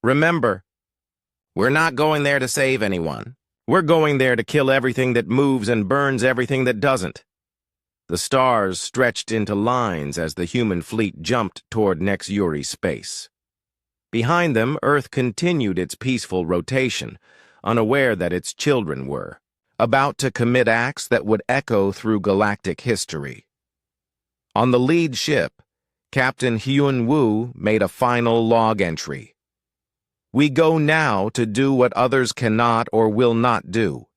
Remember, we're not going there to save anyone. We're going there to kill everything that moves and burns everything that doesn't. The stars stretched into lines as the human fleet jumped toward Nexuri space. Behind them, Earth continued its peaceful rotation, unaware that its children were, about to commit acts that would echo through galactic history. On the lead ship, Captain Hyun-woo made a final log entry. We go now to do what others cannot or will not do.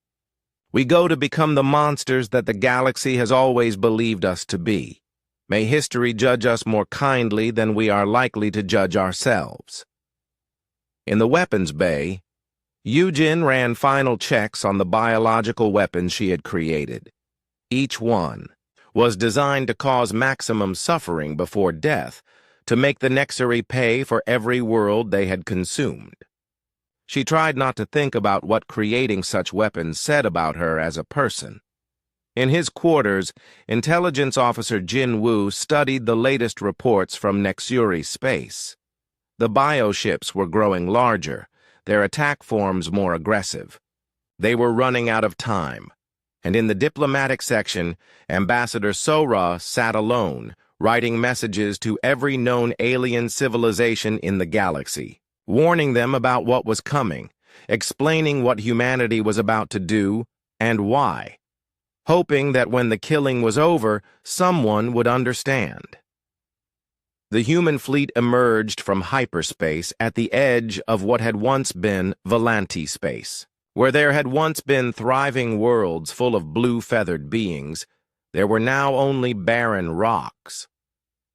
We go to become the monsters that the galaxy has always believed us to be. May history judge us more kindly than we are likely to judge ourselves. In the weapons bay, Yujin ran final checks on the biological weapons she had created. Each one was designed to cause maximum suffering before death, to make the Nexuri pay for every world they had consumed. She tried not to think about what creating such weapons said about her as a person. In his quarters, Intelligence Officer Jin Woo studied the latest reports from Nexuri space. The bioships were growing larger, their attack forms more aggressive. They were running out of time, and in the diplomatic section, Ambassador Sora sat alone, writing messages to every known alien civilization in the galaxy, warning them about what was coming, explaining what humanity was about to do, and why. hoping that when the killing was over, someone would understand. The human fleet emerged from hyperspace at the edge of what had once been Volanti space. Where there had once been thriving worlds full of blue-feathered beings, there were now only barren rocks.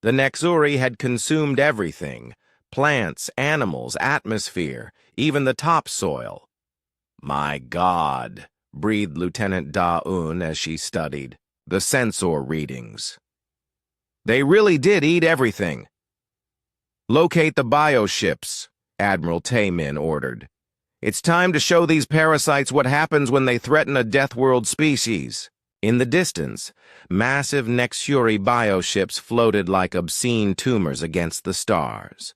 The Nexuri had consumed everything: plants, animals, atmosphere, even the topsoil. "My God," breathed Lieutenant Da-Un as she studied the sensor readings. "They really did eat everything." "Locate the bioships," Admiral Taemin ordered. "It's time to show these parasites what happens when they threaten a deathworld species." In the distance, massive Nexuri bioships floated like obscene tumors against the stars.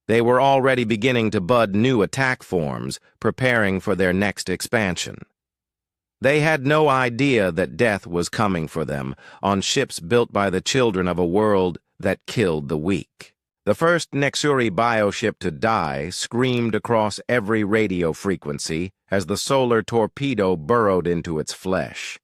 They were already beginning to bud new attack forms, preparing for their next expansion. They had no idea that death was coming for them on ships built by the children of a world that killed the weak. The first Nexuri bioship to die screamed across every radio frequency as the solar torpedo burrowed into its flesh.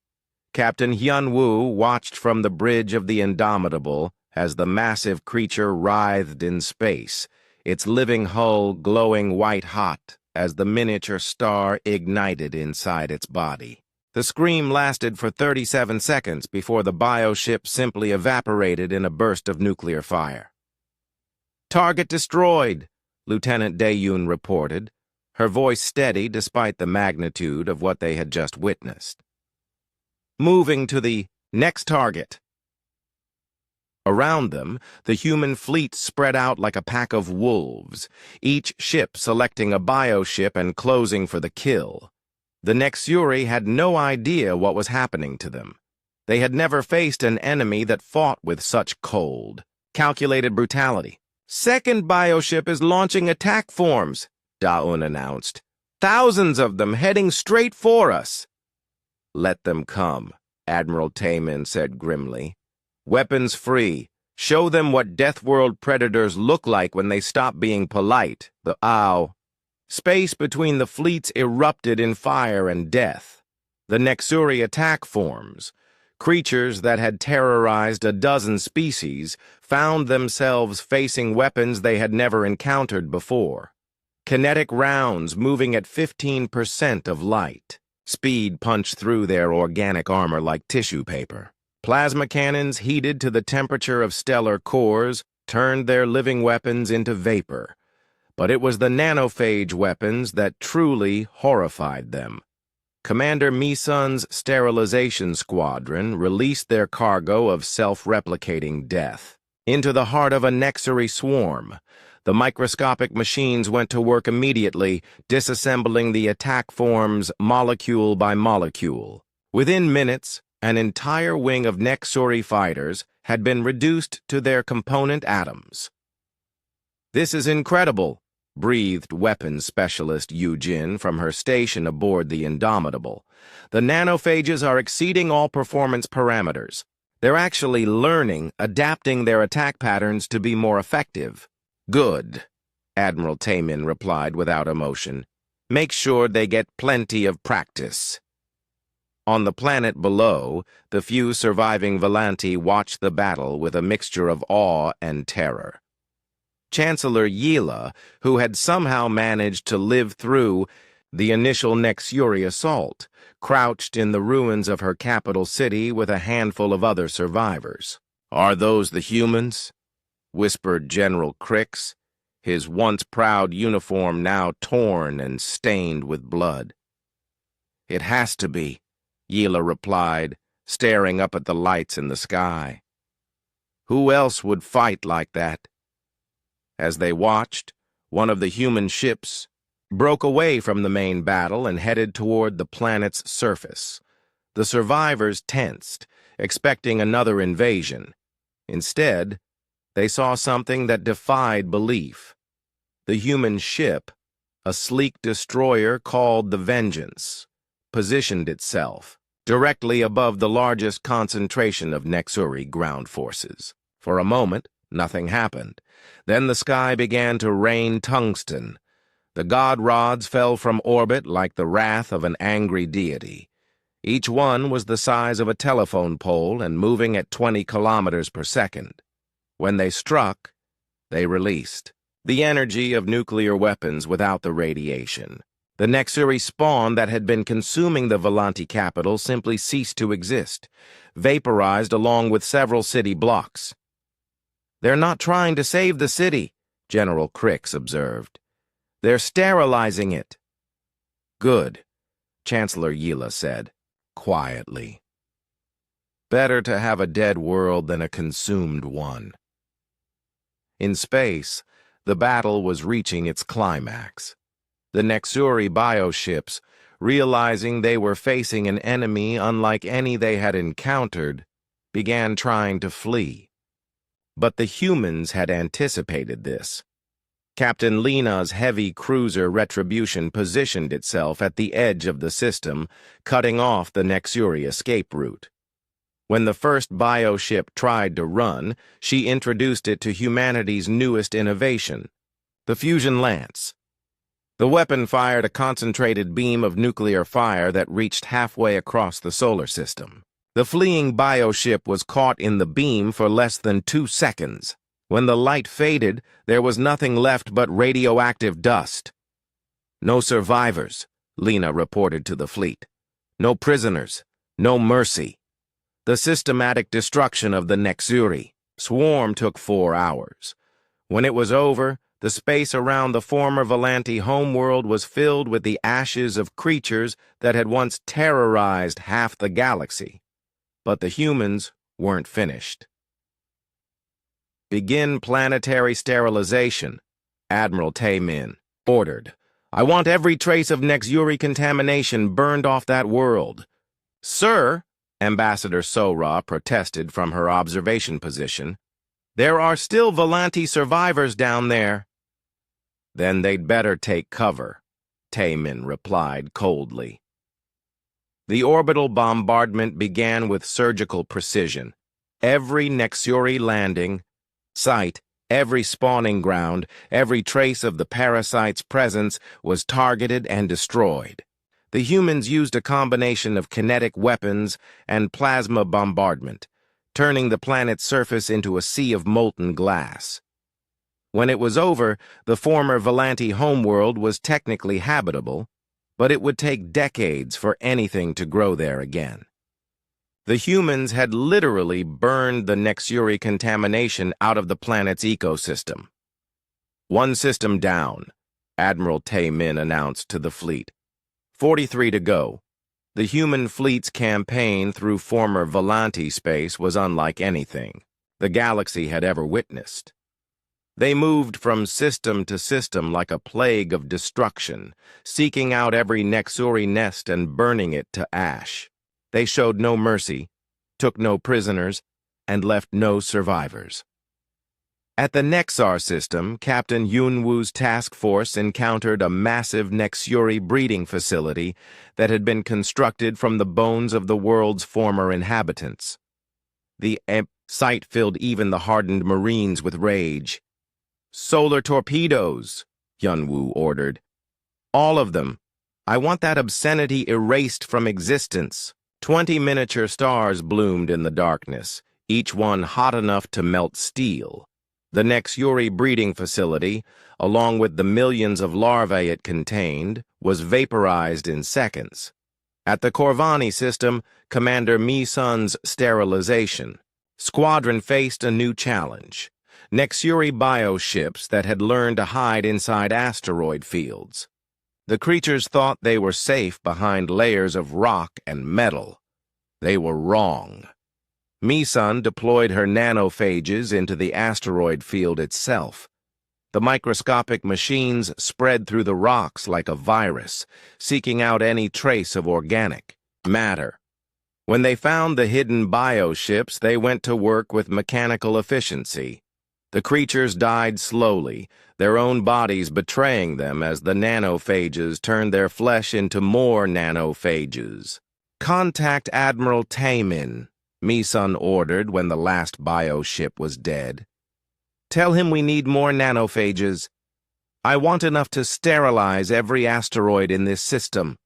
Captain Hyun-woo watched from the bridge of the Indomitable as the massive creature writhed in space, its living hull glowing white-hot as the miniature star ignited inside its body. The scream lasted for 37 seconds before the bioship simply evaporated in a burst of nuclear fire. "Target destroyed," Lieutenant Dae-yoon reported, her voice steady despite the magnitude of what they had just witnessed. "Moving to the next target." Around them, the human fleet spread out like a pack of wolves, each ship selecting a bioship and closing for the kill. The Nexuri had no idea what was happening to them. They had never faced an enemy that fought with such cold, calculated brutality. "Second bioship is launching attack forms," Da-un announced. "Thousands of them heading straight for us." "Let them come," Admiral Taemin said grimly. "Weapons free. Show them what Deathworld predators look like when they stop being polite. The ow." Space between the fleets erupted in fire and death. The Nexuri attack forms, creatures that had terrorized a dozen species, found themselves facing weapons they had never encountered before. Kinetic rounds moving at 15% of light. Speed punched through their organic armor like tissue paper. Plasma cannons heated to the temperature of stellar cores turned their living weapons into vapor. But it was the nanophage weapons that truly horrified them. Commander Misun's sterilization squadron released their cargo of self-replicating death. Into the heart of a Nexuri swarm, the microscopic machines went to work immediately, disassembling the attack forms molecule by molecule. Within minutes, an entire wing of Nexuri fighters had been reduced to their component atoms. "This is incredible," breathed weapons specialist Yu-jin from her station aboard the Indomitable. "The nanophages are exceeding all performance parameters. They're actually learning, adapting their attack patterns to be more effective." "Good," Admiral Taemin replied without emotion. "Make sure they get plenty of practice." On the planet below, the few surviving Volanti watched the battle with a mixture of awe and terror. Chancellor Yila, who had somehow managed to live through the initial Nexuri assault, crouched in the ruins of her capital city with a handful of other survivors. "Are those the humans?" whispered General Crix, his once proud uniform now torn and stained with blood. "It has to be," Yila replied, staring up at the lights in the sky. "Who else would fight like that?" As they watched, one of the human ships broke away from the main battle and headed toward the planet's surface. The survivors tensed, expecting another invasion. Instead, they saw something that defied belief. The human ship, a sleek destroyer called the Vengeance, positioned itself directly above the largest concentration of Nexuri ground forces. For a moment, nothing happened. Then the sky began to rain tungsten. The god rods fell from orbit like the wrath of an angry deity. Each one was the size of a telephone pole and moving at 20 kilometers per second. When they struck, they released the energy of nuclear weapons without the radiation. The Nexuri spawn that had been consuming the Volanti capital simply ceased to exist, vaporized along with several city blocks. "They're not trying to save the city," General Crix observed. "They're sterilizing it." "Good," Chancellor Yila said, quietly. "Better to have a dead world than a consumed one." In space, the battle was reaching its climax. The Nexuri bioships, realizing they were facing an enemy unlike any they had encountered, began trying to flee. But the humans had anticipated this. Captain Lena's heavy cruiser Retribution positioned itself at the edge of the system, cutting off the Nexuri escape route. When the first bioship tried to run, she introduced it to humanity's newest innovation, the Fusion Lance. The weapon fired a concentrated beam of nuclear fire that reached halfway across the solar system. The fleeing bioship was caught in the beam for less than 2 seconds. When the light faded, there was nothing left but radioactive dust. "No survivors," Lena reported to the fleet. "No prisoners, no mercy." The systematic destruction of the Nexuri swarm took 4 hours. When it was over, the space around the former Volanti homeworld was filled with the ashes of creatures that had once terrorized half the galaxy. But the humans weren't finished. "Begin planetary sterilization," Admiral Taemin ordered. "I want every trace of Nexuri contamination burned off that world." "Sir," Ambassador Sora protested from her observation position, "there are still Volanti survivors down there." "Then they'd better take cover," Taemin replied coldly. The orbital bombardment began with surgical precision. Every Nexuri landing site, every spawning ground, every trace of the parasite's presence was targeted and destroyed. The humans used a combination of kinetic weapons and plasma bombardment, turning the planet's surface into a sea of molten glass. When it was over, the former Volanti homeworld was technically habitable, but it would take decades for anything to grow there again. The humans had literally burned the Nexuri contamination out of the planet's ecosystem. "One system down," Admiral Taemin announced to the fleet. 43 to go. The human fleet's campaign through former Volanti space was unlike anything the galaxy had ever witnessed. They moved from system to system like a plague of destruction, seeking out every Nexuri nest and burning it to ash. They showed no mercy, took no prisoners, and left no survivors. At the Nexar system, Captain Yunwu's task force encountered a massive Nexuri breeding facility that had been constructed from the bones of the world's former inhabitants. The sight filled even the hardened Marines with rage. "Solar torpedoes," Yunwu ordered. "All of them. I want that obscenity erased from existence." 20 miniature stars bloomed in the darkness, each one hot enough to melt steel. The Nexuri breeding facility, along with the millions of larvae it contained, was vaporized in seconds. At the Corvani system, Commander Mi-sun's sterilization, Squadron faced a new challenge. Nexuri bioships that had learned to hide inside asteroid fields. The creatures thought they were safe behind layers of rock and metal. They were wrong. Mi-sun deployed her nanophages into the asteroid field itself. The microscopic machines spread through the rocks like a virus, seeking out any trace of organic matter. When they found the hidden bioships, they went to work with mechanical efficiency. The creatures died slowly, their own bodies betraying them as the nanophages turned their flesh into more nanophages. "Contact Admiral Taemin," Mi-sun ordered when the last bioship was dead. "Tell him we need more nanophages. I want enough to sterilize every asteroid in this system."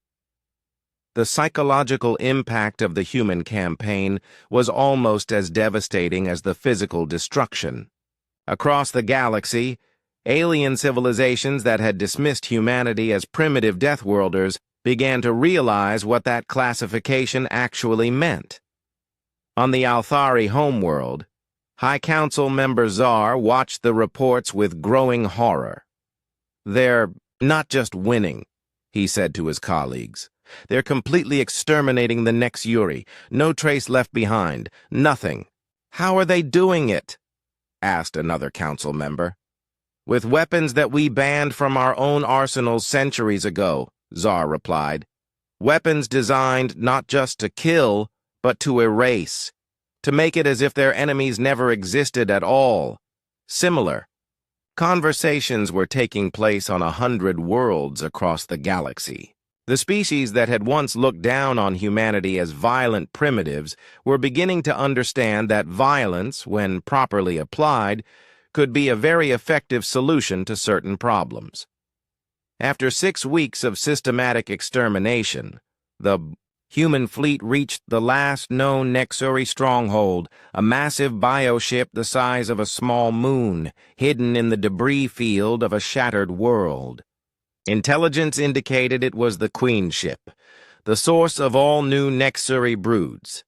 The psychological impact of the human campaign was almost as devastating as the physical destruction. Across the galaxy, alien civilizations that had dismissed humanity as primitive deathworlders began to realize what that classification actually meant. On the Althari homeworld, High Council member Zar watched the reports with growing horror. "They're not just winning," he said to his colleagues. "They're completely exterminating the next Yuri. No trace left behind. Nothing." "How are they doing it?" asked another council member. "With weapons that we banned from our own arsenals centuries ago," Zar replied. "Weapons designed not just to kill, but to erase, to make it as if their enemies never existed at all. Similar conversations were taking place on 100 worlds across the galaxy. The species that had once looked down on humanity as violent primitives were beginning to understand that violence, when properly applied, could be a very effective solution to certain problems. After 6 weeks of systematic extermination, the human fleet reached the last known Nexuri stronghold, a massive bioship the size of a small moon, hidden in the debris field of a shattered world. Intelligence indicated it was the Queen ship, the source of all new Nexuri broods.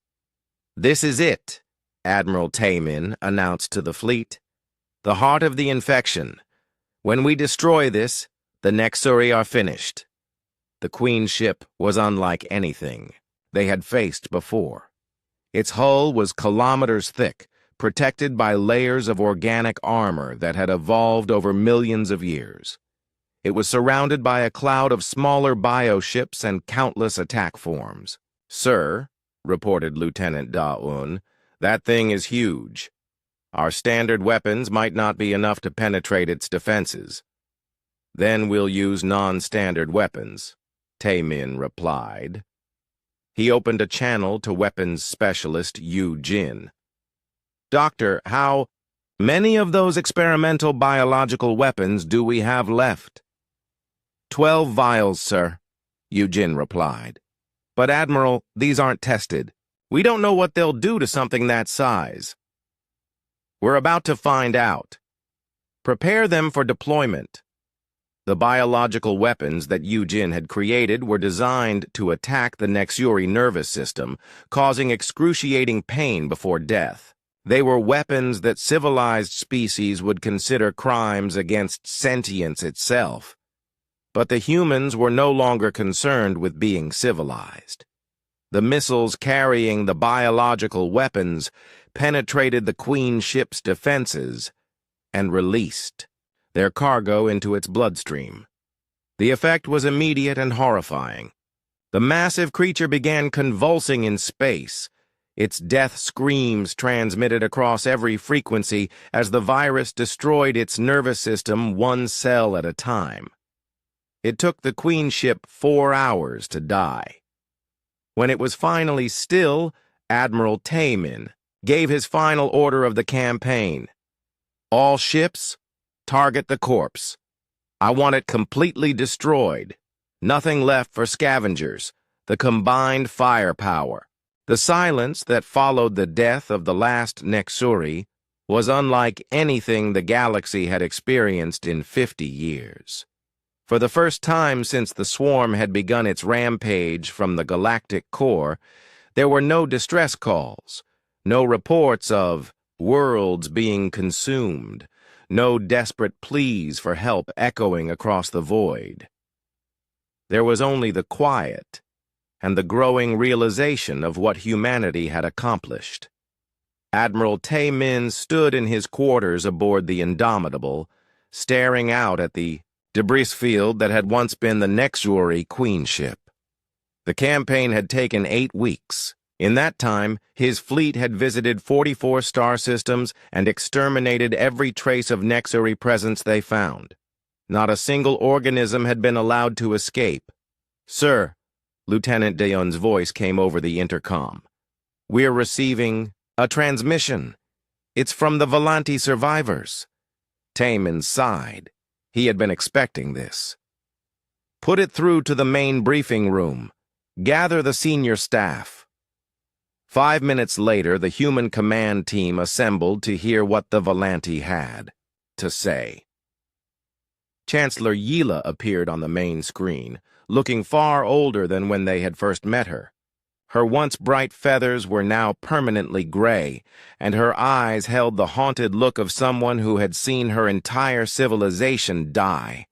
"This is it," Admiral Taemin announced to the fleet. "The heart of the infection. When we destroy this, the Nexuri are finished." The Queen ship was unlike anything they had faced before. Its hull was kilometers thick, protected by layers of organic armor that had evolved over millions of years. It was surrounded by a cloud of smaller bioships and countless attack forms. "Sir," reported Lieutenant Da-Un, "that thing is huge. Our standard weapons might not be enough to penetrate its defenses." "Then we'll use non-standard weapons," Taemin replied. He opened a channel to weapons specialist Yu Jin. "Doctor, how many of those experimental biological weapons do we have left?" 12 vials, sir," Yu Jin replied. "But Admiral, these aren't tested. We don't know what they'll do to something that size." "We're about to find out. Prepare them for deployment." The biological weapons that Yu Jin had created were designed to attack the Nexuri nervous system, causing excruciating pain before death. They were weapons that civilized species would consider crimes against sentience itself. But the humans were no longer concerned with being civilized. The missiles carrying the biological weapons penetrated the Queen ship's defenses and released their cargo into its bloodstream. The effect was immediate and horrifying. The massive creature began convulsing in space, its death screams transmitted across every frequency as the virus destroyed its nervous system one cell at a time. It took the Queen ship 4 hours to die. When it was finally still, Admiral Taemin gave his final order of the campaign. "All ships, target the corpse. I want it completely destroyed. Nothing left for scavengers. The combined firepower." The silence that followed the death of the last Nexuri was unlike anything the galaxy had experienced in 50 years. For the first time since the swarm had begun its rampage from the galactic core, there were no distress calls, no reports of worlds being consumed, no desperate pleas for help echoing across the void. There was only the quiet and the growing realization of what humanity had accomplished. Admiral Taemin stood in his quarters aboard the Indomitable, staring out at the debris field that had once been the Nexuri Queen ship. The campaign had taken 8 weeks. In that time, his fleet had visited 44 star systems and exterminated every trace of Nexuri presence they found. Not a single organism had been allowed to escape. "Sir," Lieutenant Deon's voice came over the intercom. "We're receiving a transmission. It's from the Volanti survivors." Taemin sighed. He had been expecting this. "Put it through to the main briefing room," Gather the senior staff. 5 minutes later, the human command team assembled to hear what the Volanti had to say. Chancellor Yila appeared on the main screen, looking far older than when they had first met her. Her once bright feathers were now permanently gray, and her eyes held the haunted look of someone who had seen her entire civilization die.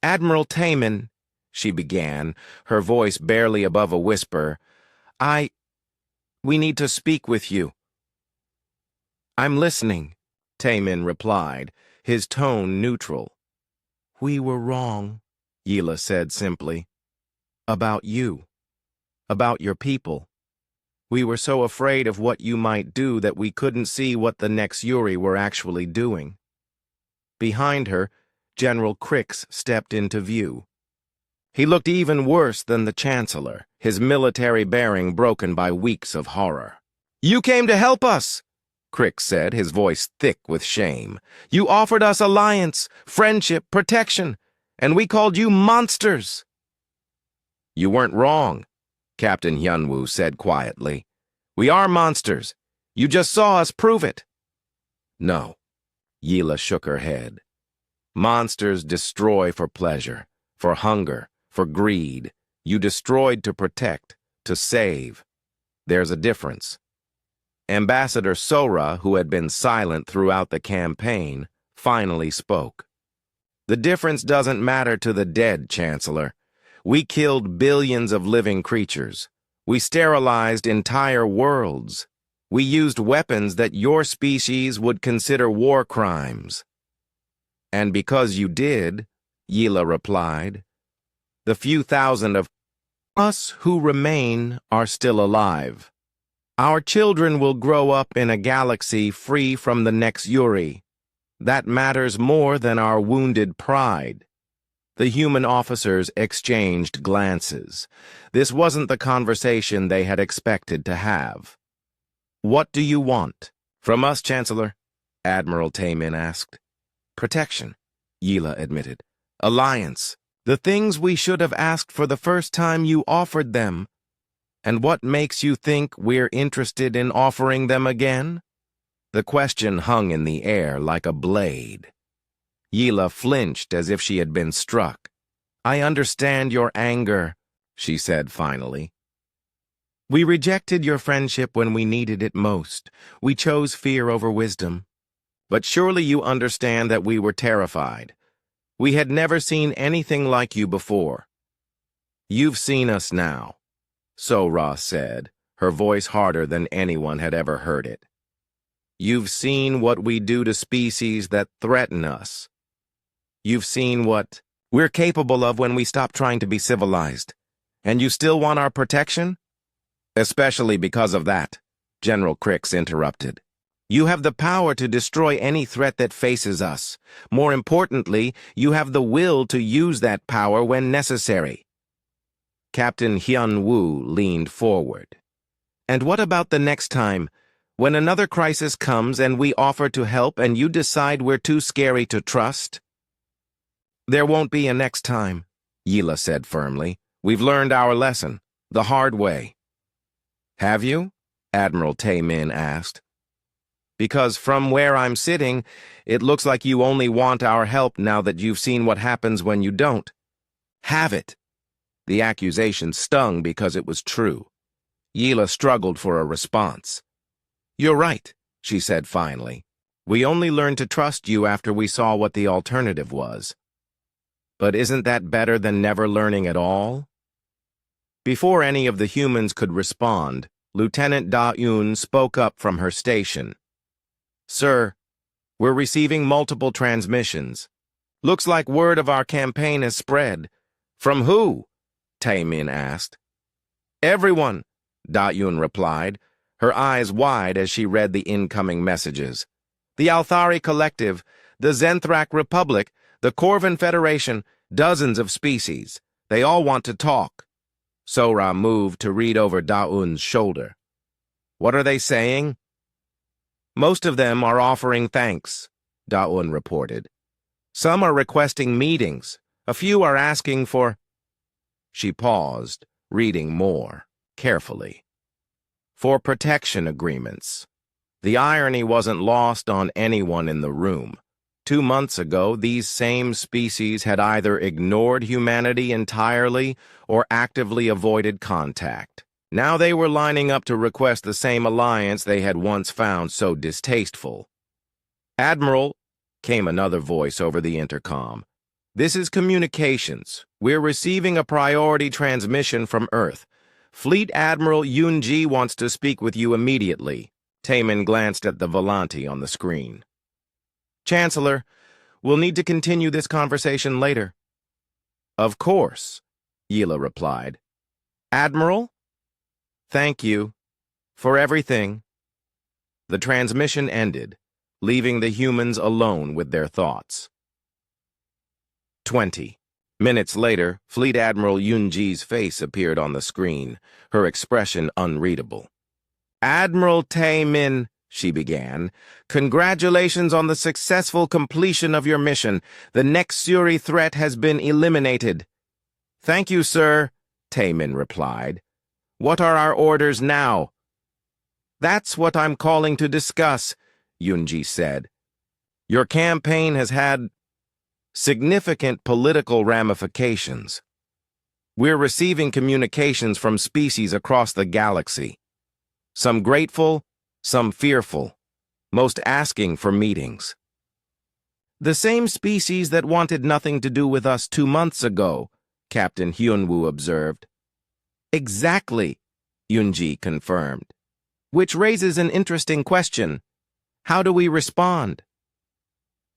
"Admiral Taman," she began, her voice barely above a whisper, we need to speak with you." "I'm listening," Taman replied, his tone neutral. "We were wrong," Yila said simply. "About you. About your people. We were so afraid of what you might do that we couldn't see what the next Yuri were actually doing." Behind her, General Crix stepped into view. He looked even worse than the Chancellor, his military bearing broken by weeks of horror. "You came to help us," Crix said, his voice thick with shame. "You offered us alliance, friendship, protection, and we called you monsters." "You weren't wrong," Captain Hyunwoo said quietly. "We are monsters. You just saw us prove it." "No," Yila shook her head. "Monsters destroy for pleasure, for hunger, for greed. You destroyed to protect, to save. There's a difference." Ambassador Sora, who had been silent throughout the campaign, finally spoke. "The difference doesn't matter to the dead, Chancellor. We killed billions of living creatures. We sterilized entire worlds. We used weapons that your species would consider war crimes." "And because you did," Yila replied, "the few thousand of us who remain are still alive. Our children will grow up in a galaxy free from the next Yuri. That matters more than our wounded pride." The human officers exchanged glances. This wasn't the conversation they had expected to have. "What do you want?" "From us, Chancellor?" Admiral Taman asked. "Protection," Yila admitted. "Alliance. The things we should have asked for the first time you offered them. And what makes you think we're interested in offering them again?" The question hung in the air like a blade. Yila flinched as if she had been struck. "I understand your anger," she said finally. "We rejected your friendship when we needed it most. We chose fear over wisdom. But surely you understand that we were terrified. We had never seen anything like you before." "You've seen us now," Sora said, her voice harder than anyone had ever heard it. "You've seen what we do to species that threaten us. You've seen what we're capable of when we stop trying to be civilized. And you still want our protection?" "Especially because of that," General Crix interrupted. "You have the power to destroy any threat that faces us. More importantly, you have the will to use that power when necessary." Captain Hyunwoo leaned forward. "And what about the next time, when another crisis comes and we offer to help and you decide we're too scary to trust?" "There won't be a next time," Yila said firmly. "We've learned our lesson, the hard way." "Have you?" Admiral Taman asked. "Because from where I'm sitting, it looks like you only want our help now that you've seen what happens when you don't." "Have it." The accusation stung because it was true. Yila struggled for a response. "You're right," she said finally. "We only learned to trust you after we saw what the alternative was. But isn't that better than never learning at all?" Before any of the humans could respond, Lieutenant Da-Eun spoke up from her station. "Sir, we're receiving multiple transmissions. Looks like word of our campaign has spread." "From who?" Taemin asked. "Everyone," Da-Eun replied, her eyes wide as she read the incoming messages. "The Althari Collective, the Zenthrak Republic, the Corvin Federation, dozens of species. They all want to talk." Sora moved to read over Da-Eun's shoulder. "What are they saying?" "Most of them are offering thanks," Da-Eun reported. "Some are requesting meetings. A few are asking for—" She paused, reading more carefully. For protection agreements. The irony wasn't lost on anyone in the room. 2 months ago, these same species had either ignored humanity entirely or actively avoided contact. Now they were lining up to request the same alliance they had once found so distasteful. "Admiral," came another voice over the intercom. "This is communications. We're receiving a priority transmission from Earth. Fleet Admiral Yunji wants to speak with you immediately." Taemin glanced at the volante on the screen. "Chancellor, we'll need to continue this conversation later." "Of course," Yila replied. "Admiral? Thank you. For everything." The transmission ended, leaving the humans alone with their thoughts. 20 minutes later, Fleet Admiral Yunji's face appeared on the screen, her expression unreadable. "Admiral Taemin," she began, "congratulations on the successful completion of your mission. The Nexuri threat has been eliminated." "Thank you, sir," Taemin replied. "What are our orders now?" "That's what I'm calling to discuss," Yunji said. "Your campaign has had significant political ramifications. We're receiving communications from species across the galaxy. Some grateful, some fearful, most asking for meetings. The same species that wanted nothing to do with us 2 months ago," Captain Hyunwoo observed. "Exactly," Yunji confirmed. "Which raises an interesting question. How do we respond?"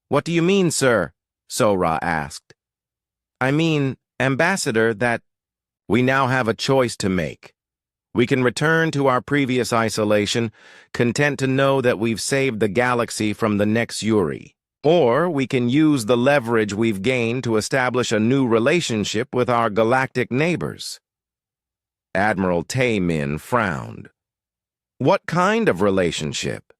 "What do you mean, sir?" Sora asked. "I mean, Ambassador, that we now have a choice to make. We can return to our previous isolation, content to know that we've saved the galaxy from the Nexuri. Or we can use the leverage we've gained to establish a new relationship with our galactic neighbors." Admiral Taemin frowned. "What kind of relationship?"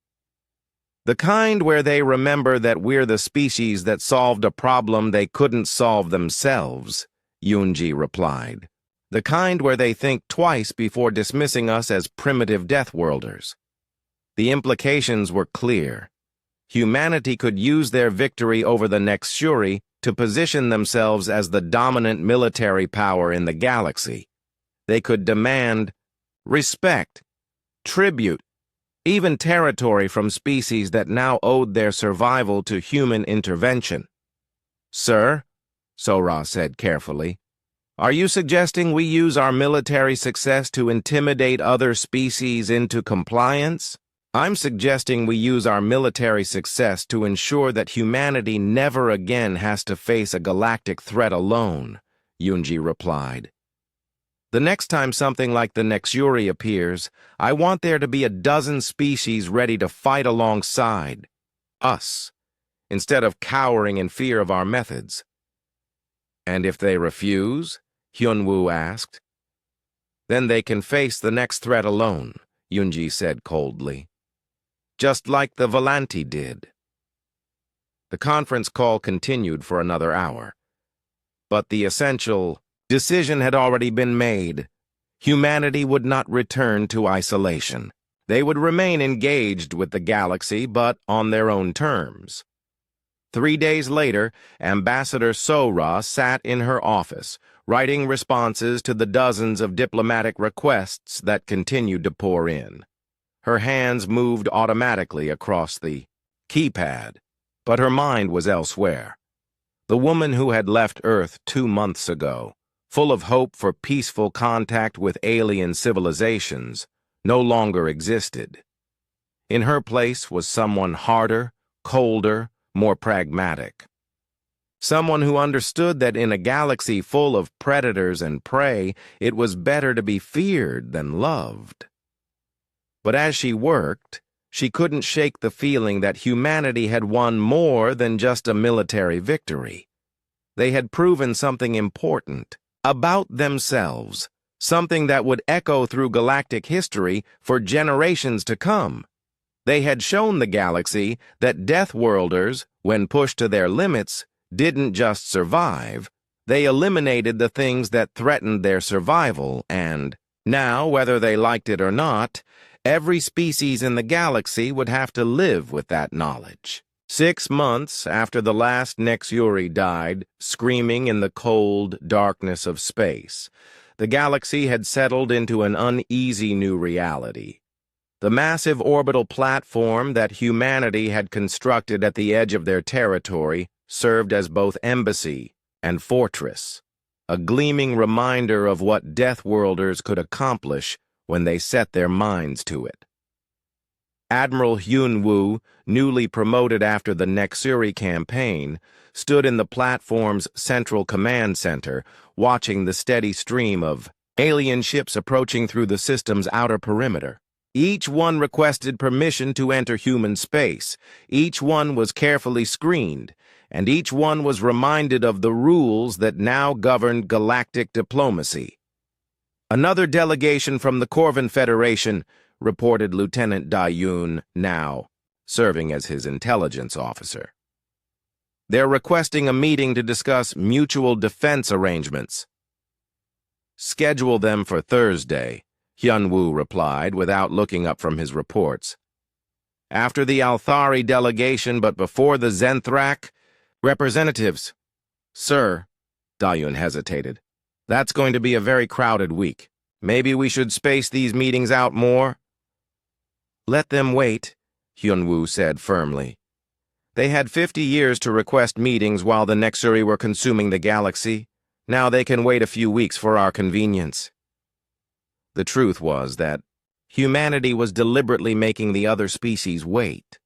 "The kind where they remember that we're the species that solved a problem they couldn't solve themselves," Yunji replied. "The kind where they think twice before dismissing us as primitive deathworlders." The implications were clear. Humanity could use their victory over the Nexuri to position themselves as the dominant military power in the galaxy. They could demand respect, tribute, even territory from species that now owed their survival to human intervention. "Sir," Sora said carefully, "are you suggesting we use our military success to intimidate other species into compliance?" "I'm suggesting we use our military success to ensure that humanity never again has to face a galactic threat alone," Yunji replied. "The next time something like the Nexuri appears, I want there to be a dozen species ready to fight alongside us, instead of cowering in fear of our methods." "And if they refuse?" Hyunwoo asked. "Then they can face the next threat alone," Yunji said coldly. "Just like the Volanti did." The conference call continued for another hour. But the essential decision had already been made. Humanity would not return to isolation. They would remain engaged with the galaxy, but on their own terms. 3 days later, Ambassador Sora sat in her office, writing responses to the dozens of diplomatic requests that continued to pour in. Her hands moved automatically across the keypad, but her mind was elsewhere. The woman who had left Earth 2 months ago, full of hope for peaceful contact with alien civilizations, no longer existed. In her place was someone harder, colder, more pragmatic. Someone who understood that in a galaxy full of predators and prey, it was better to be feared than loved. But as she worked, she couldn't shake the feeling that humanity had won more than just a military victory. They had proven something important about themselves, something that would echo through galactic history for generations to come. They had shown the galaxy that deathworlders, when pushed to their limits, didn't just survive, They eliminated the things that threatened their survival, and now, whether they liked it or not, every species in the galaxy would have to live with that knowledge. 6 months after the last Nexuri died, screaming in the cold darkness of space, the galaxy had settled into an uneasy new reality. The massive orbital platform that humanity had constructed at the edge of their territory served as both embassy and fortress, a gleaming reminder of what Deathworlders could accomplish when they set their minds to it. Admiral Hyun-woo, newly promoted after the Nexuri campaign, stood in the platform's central command center, watching the steady stream of alien ships approaching through the system's outer perimeter. Each one requested permission to enter human space. Each one was carefully screened, and each one was reminded of the rules that now governed galactic diplomacy. Another delegation from the Corvan Federation, reported Lieutenant Da-yoon, now serving as his intelligence officer. They're requesting a meeting to discuss mutual defense arrangements. Schedule them for Thursday, Hyun-woo replied without looking up from his reports. After the Althari delegation but before the Zenthrak, representatives. Sir, Da-yoon hesitated. That's going to be a very crowded week. Maybe we should space these meetings out more? Let them wait, Hyun-woo said firmly. They had 50 years to request meetings while the Nexuri were consuming the galaxy. Now they can wait a few weeks for our convenience. The truth was that humanity was deliberately making the other species wait.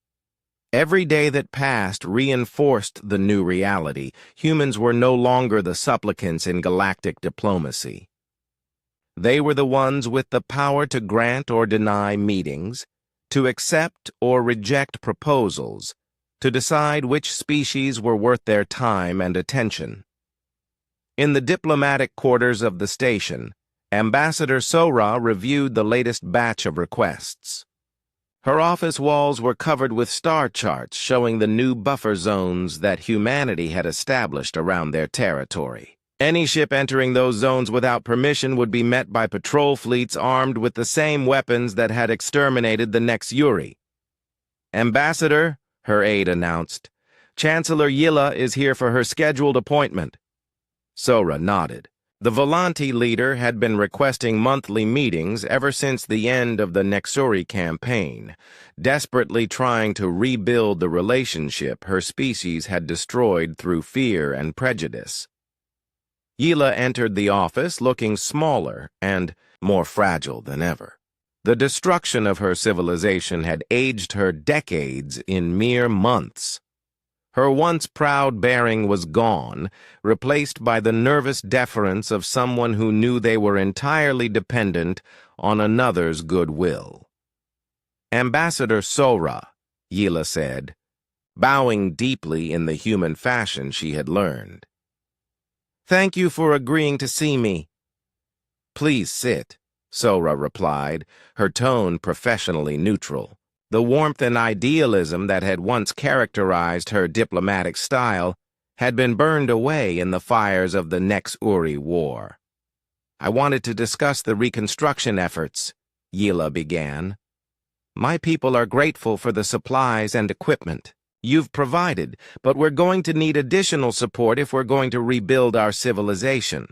Every day that passed reinforced the new reality. Humans were no longer the supplicants in galactic diplomacy. They were the ones with the power to grant or deny meetings, to accept or reject proposals, to decide which species were worth their time and attention. In the diplomatic quarters of the station, Ambassador Sora reviewed the latest batch of requests. Her office walls were covered with star charts showing the new buffer zones that humanity had established around their territory. Any ship entering those zones without permission would be met by patrol fleets armed with the same weapons that had exterminated the Nexuri. Ambassador, her aide announced, Chancellor Yilla is here for her scheduled appointment. Sora nodded. The Volanti leader had been requesting monthly meetings ever since the end of the Nexuri campaign, desperately trying to rebuild the relationship her species had destroyed through fear and prejudice. Yilla entered the office looking smaller and more fragile than ever. The destruction of her civilization had aged her decades in mere months. Her once proud bearing was gone, replaced by the nervous deference of someone who knew they were entirely dependent on another's goodwill. Ambassador Sora, Yilla said, bowing deeply in the human fashion she had learned. Thank you for agreeing to see me. Please sit, Sora replied, her tone professionally neutral. The warmth and idealism that had once characterized her diplomatic style had been burned away in the fires of the Nexuri War. I wanted to discuss the reconstruction efforts, Yilla began. My people are grateful for the supplies and equipment you've provided, but we're going to need additional support if we're going to rebuild our civilization.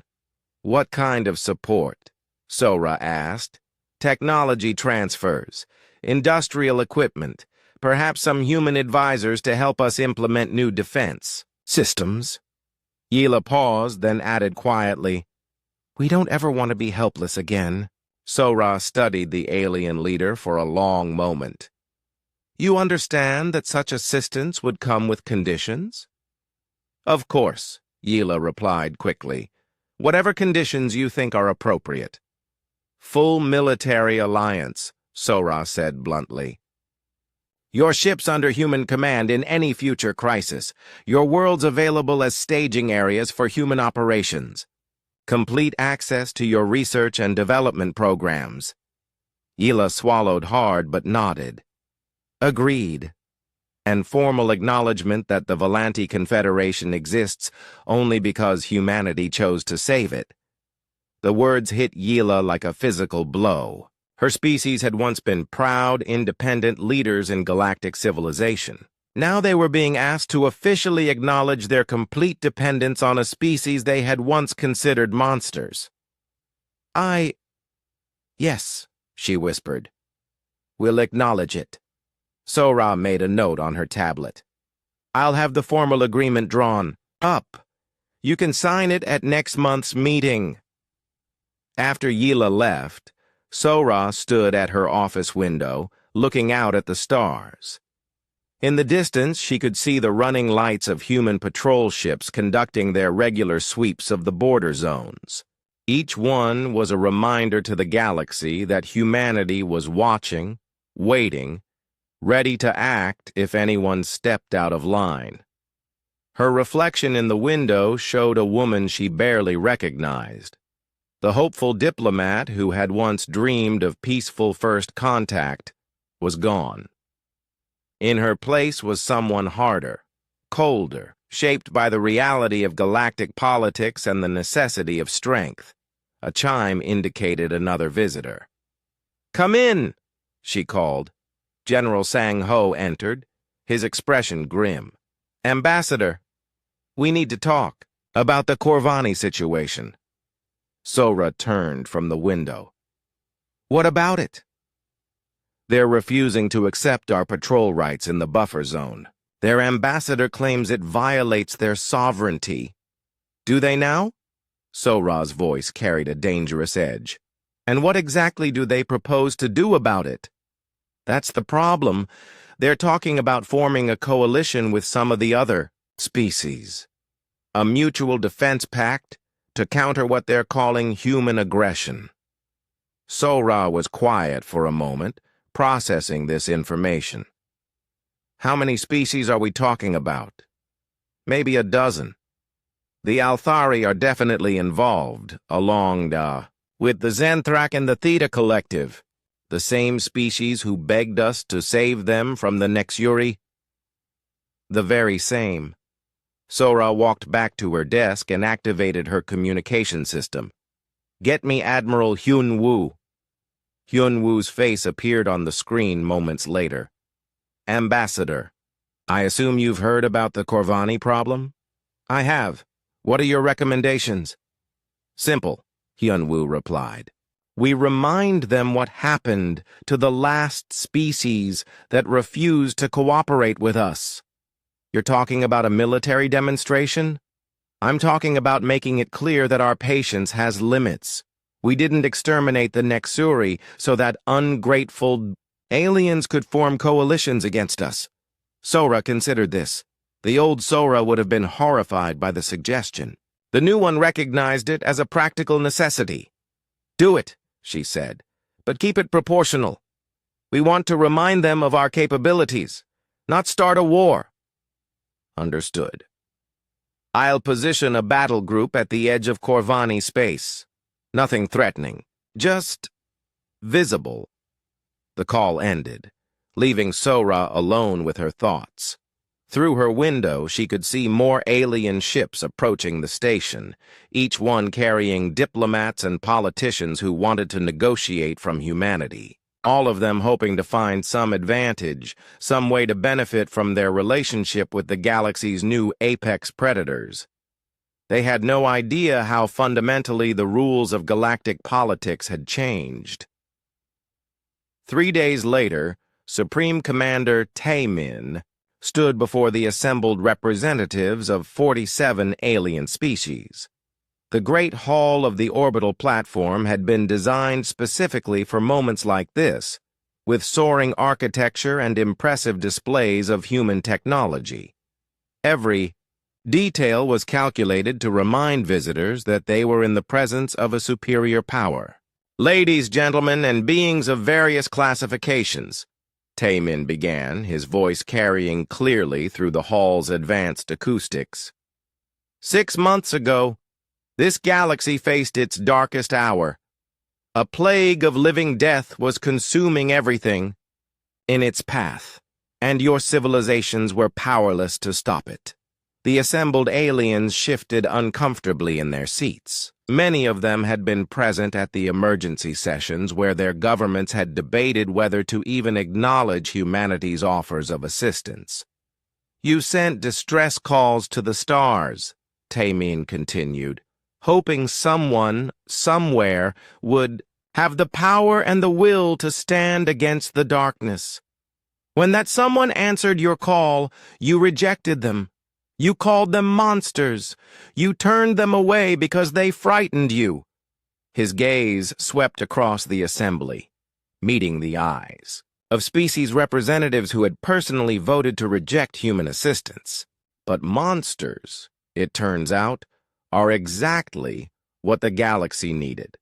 What kind of support? Sora asked. Technology transfers, industrial equipment, perhaps some human advisors to help us implement new defense systems. Yilla paused, then added quietly, We don't ever want to be helpless again. Sora studied the alien leader for a long moment. You understand that such assistance would come with conditions? Of course, Yilla replied quickly. Whatever conditions you think are appropriate. Full military alliance, Sora said bluntly. Your ships under human command in any future crisis. Your worlds available as staging areas for human operations. Complete access to your research and development programs. Yilla swallowed hard but nodded. Agreed. and formal acknowledgement that the Volanti Confederation exists only because humanity chose to save it. The words hit Yila like a physical blow. Her species had once been proud, independent leaders in galactic civilization. Now they were being asked to officially acknowledge their complete dependence on a species they had once considered monsters. Yes, she whispered. We'll acknowledge it. Sora made a note on her tablet. I'll have the formal agreement drawn up. You can sign it at next month's meeting. After Yila left, Sora stood at her office window, looking out at the stars. In the distance, she could see the running lights of human patrol ships conducting their regular sweeps of the border zones. Each one was a reminder to the galaxy that humanity was watching, waiting, ready to act if anyone stepped out of line. Her reflection in the window showed a woman she barely recognized. The hopeful diplomat who had once dreamed of peaceful first contact was gone. In her place was someone harder, colder, shaped by the reality of galactic politics and the necessity of strength. A chime indicated another visitor. "Come in," she called. General Sang-Ho entered, his expression grim. "Ambassador, we need to talk about the Corvani situation." Sora turned from the window. "What about it?" "They're refusing to accept our patrol rights in the buffer zone. Their ambassador claims it violates their sovereignty." "Do they now?" Sora's voice carried a dangerous edge. "And what exactly do they propose to do about it?" "That's the problem. They're talking about forming a coalition with some of the other species. A mutual defense pact to counter what they're calling human aggression." Sora was quiet for a moment, processing this information. "How many species are we talking about?" "Maybe a dozen. The Althari are definitely involved, along with the Xanthrak and the Theta Collective, the same species who begged us to save them from the Nexuri." "The very same." Sora walked back to her desk and activated her communication system. "Get me Admiral Hyun-Woo." Hyun-Woo's face appeared on the screen moments later. "Ambassador, I assume you've heard about the Corvani problem?" "I have. What are your recommendations?" "Simple," Hyun-Woo replied. "We remind them what happened to the last species that refused to cooperate with us." "You're talking about a military demonstration?" "I'm talking about making it clear that our patience has limits. We didn't exterminate the Nexuri so that ungrateful aliens could form coalitions against us." Sora considered this. The old Sora would have been horrified by the suggestion. The new one recognized it as a practical necessity. "Do it," she said, "but keep it proportional. We want to remind them of our capabilities, not start a war." "Understood. I'll position a battle group at the edge of Corvani space. Nothing threatening, just visible." The call ended, leaving Sora alone with her thoughts. Through her window, she could see more alien ships approaching the station, each one carrying diplomats and politicians who wanted to negotiate from humanity, all of them hoping to find some advantage, some way to benefit from their relationship with the galaxy's new apex predators. They had no idea how fundamentally the rules of galactic politics had changed. 3 days later, Supreme Commander Taemin stood before the assembled representatives of 47 alien species. The Great Hall of the orbital platform had been designed specifically for moments like this, with soaring architecture and impressive displays of human technology. Every detail was calculated to remind visitors that they were in the presence of a superior power. "Ladies, gentlemen, and beings of various classifications," Taemin began, his voice carrying clearly through the hall's advanced acoustics. 6 months ago, this galaxy faced its darkest hour. A plague of living death was consuming everything in its path. and your civilizations were powerless to stop it. The assembled aliens shifted uncomfortably in their seats. Many of them had been present at the emergency sessions where their governments had debated whether to even acknowledge humanity's offers of assistance. You sent distress calls to the stars, Tamin continued, hoping someone, somewhere, would have the power and the will to stand against the darkness. When that someone answered your call, you rejected them. You called them monsters. You turned them away because they frightened you. His gaze swept across the assembly, meeting the eyes of species representatives who had personally voted to reject human assistance. But monsters, it turns out, are exactly what the galaxy needed.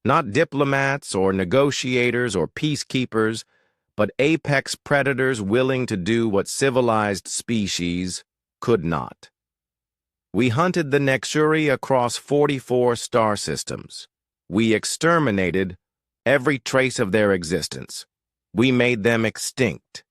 Not diplomats or negotiators or peacekeepers, but apex predators willing to do what civilized species could not. We hunted the Nexuri across 44 star systems. We exterminated every trace of their existence. We made them extinct.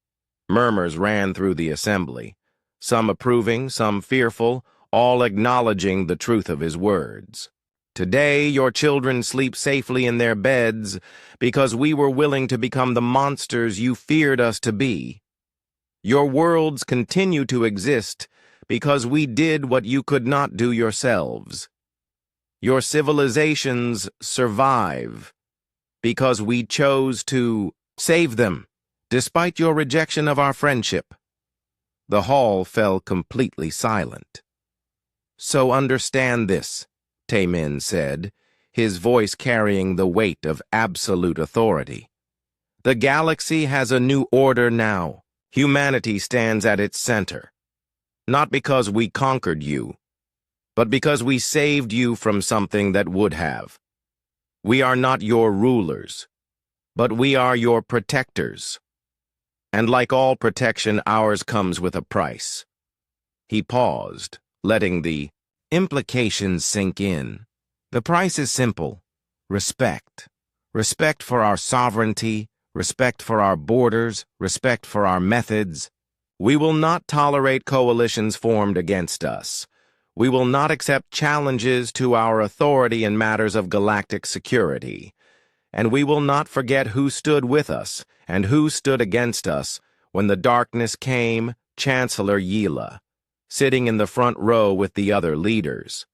Murmurs ran through the assembly, some approving, some fearful, all acknowledging the truth of his words. Today, your children sleep safely in their beds because we were willing to become the monsters you feared us to be. Your worlds continue to exist because we did what you could not do yourselves. Your civilizations survive because we chose to save them, despite your rejection of our friendship. The hall fell completely silent. So understand this, Tamin said, his voice carrying the weight of absolute authority. The galaxy has a new order now. Humanity stands at its center. Not because we conquered you, but because we saved you from something that would have. We are not your rulers, but we are your protectors. And like all protection, ours comes with a price. He paused, letting the implications sink in. The price is simple: respect. Respect for our sovereignty, respect for our borders, respect for our methods. We will not tolerate coalitions formed against us. We will not accept challenges to our authority in matters of galactic security. And we will not forget who stood with us and who stood against us when the darkness came, Chancellor Yila, sitting in the front row with the other leaders.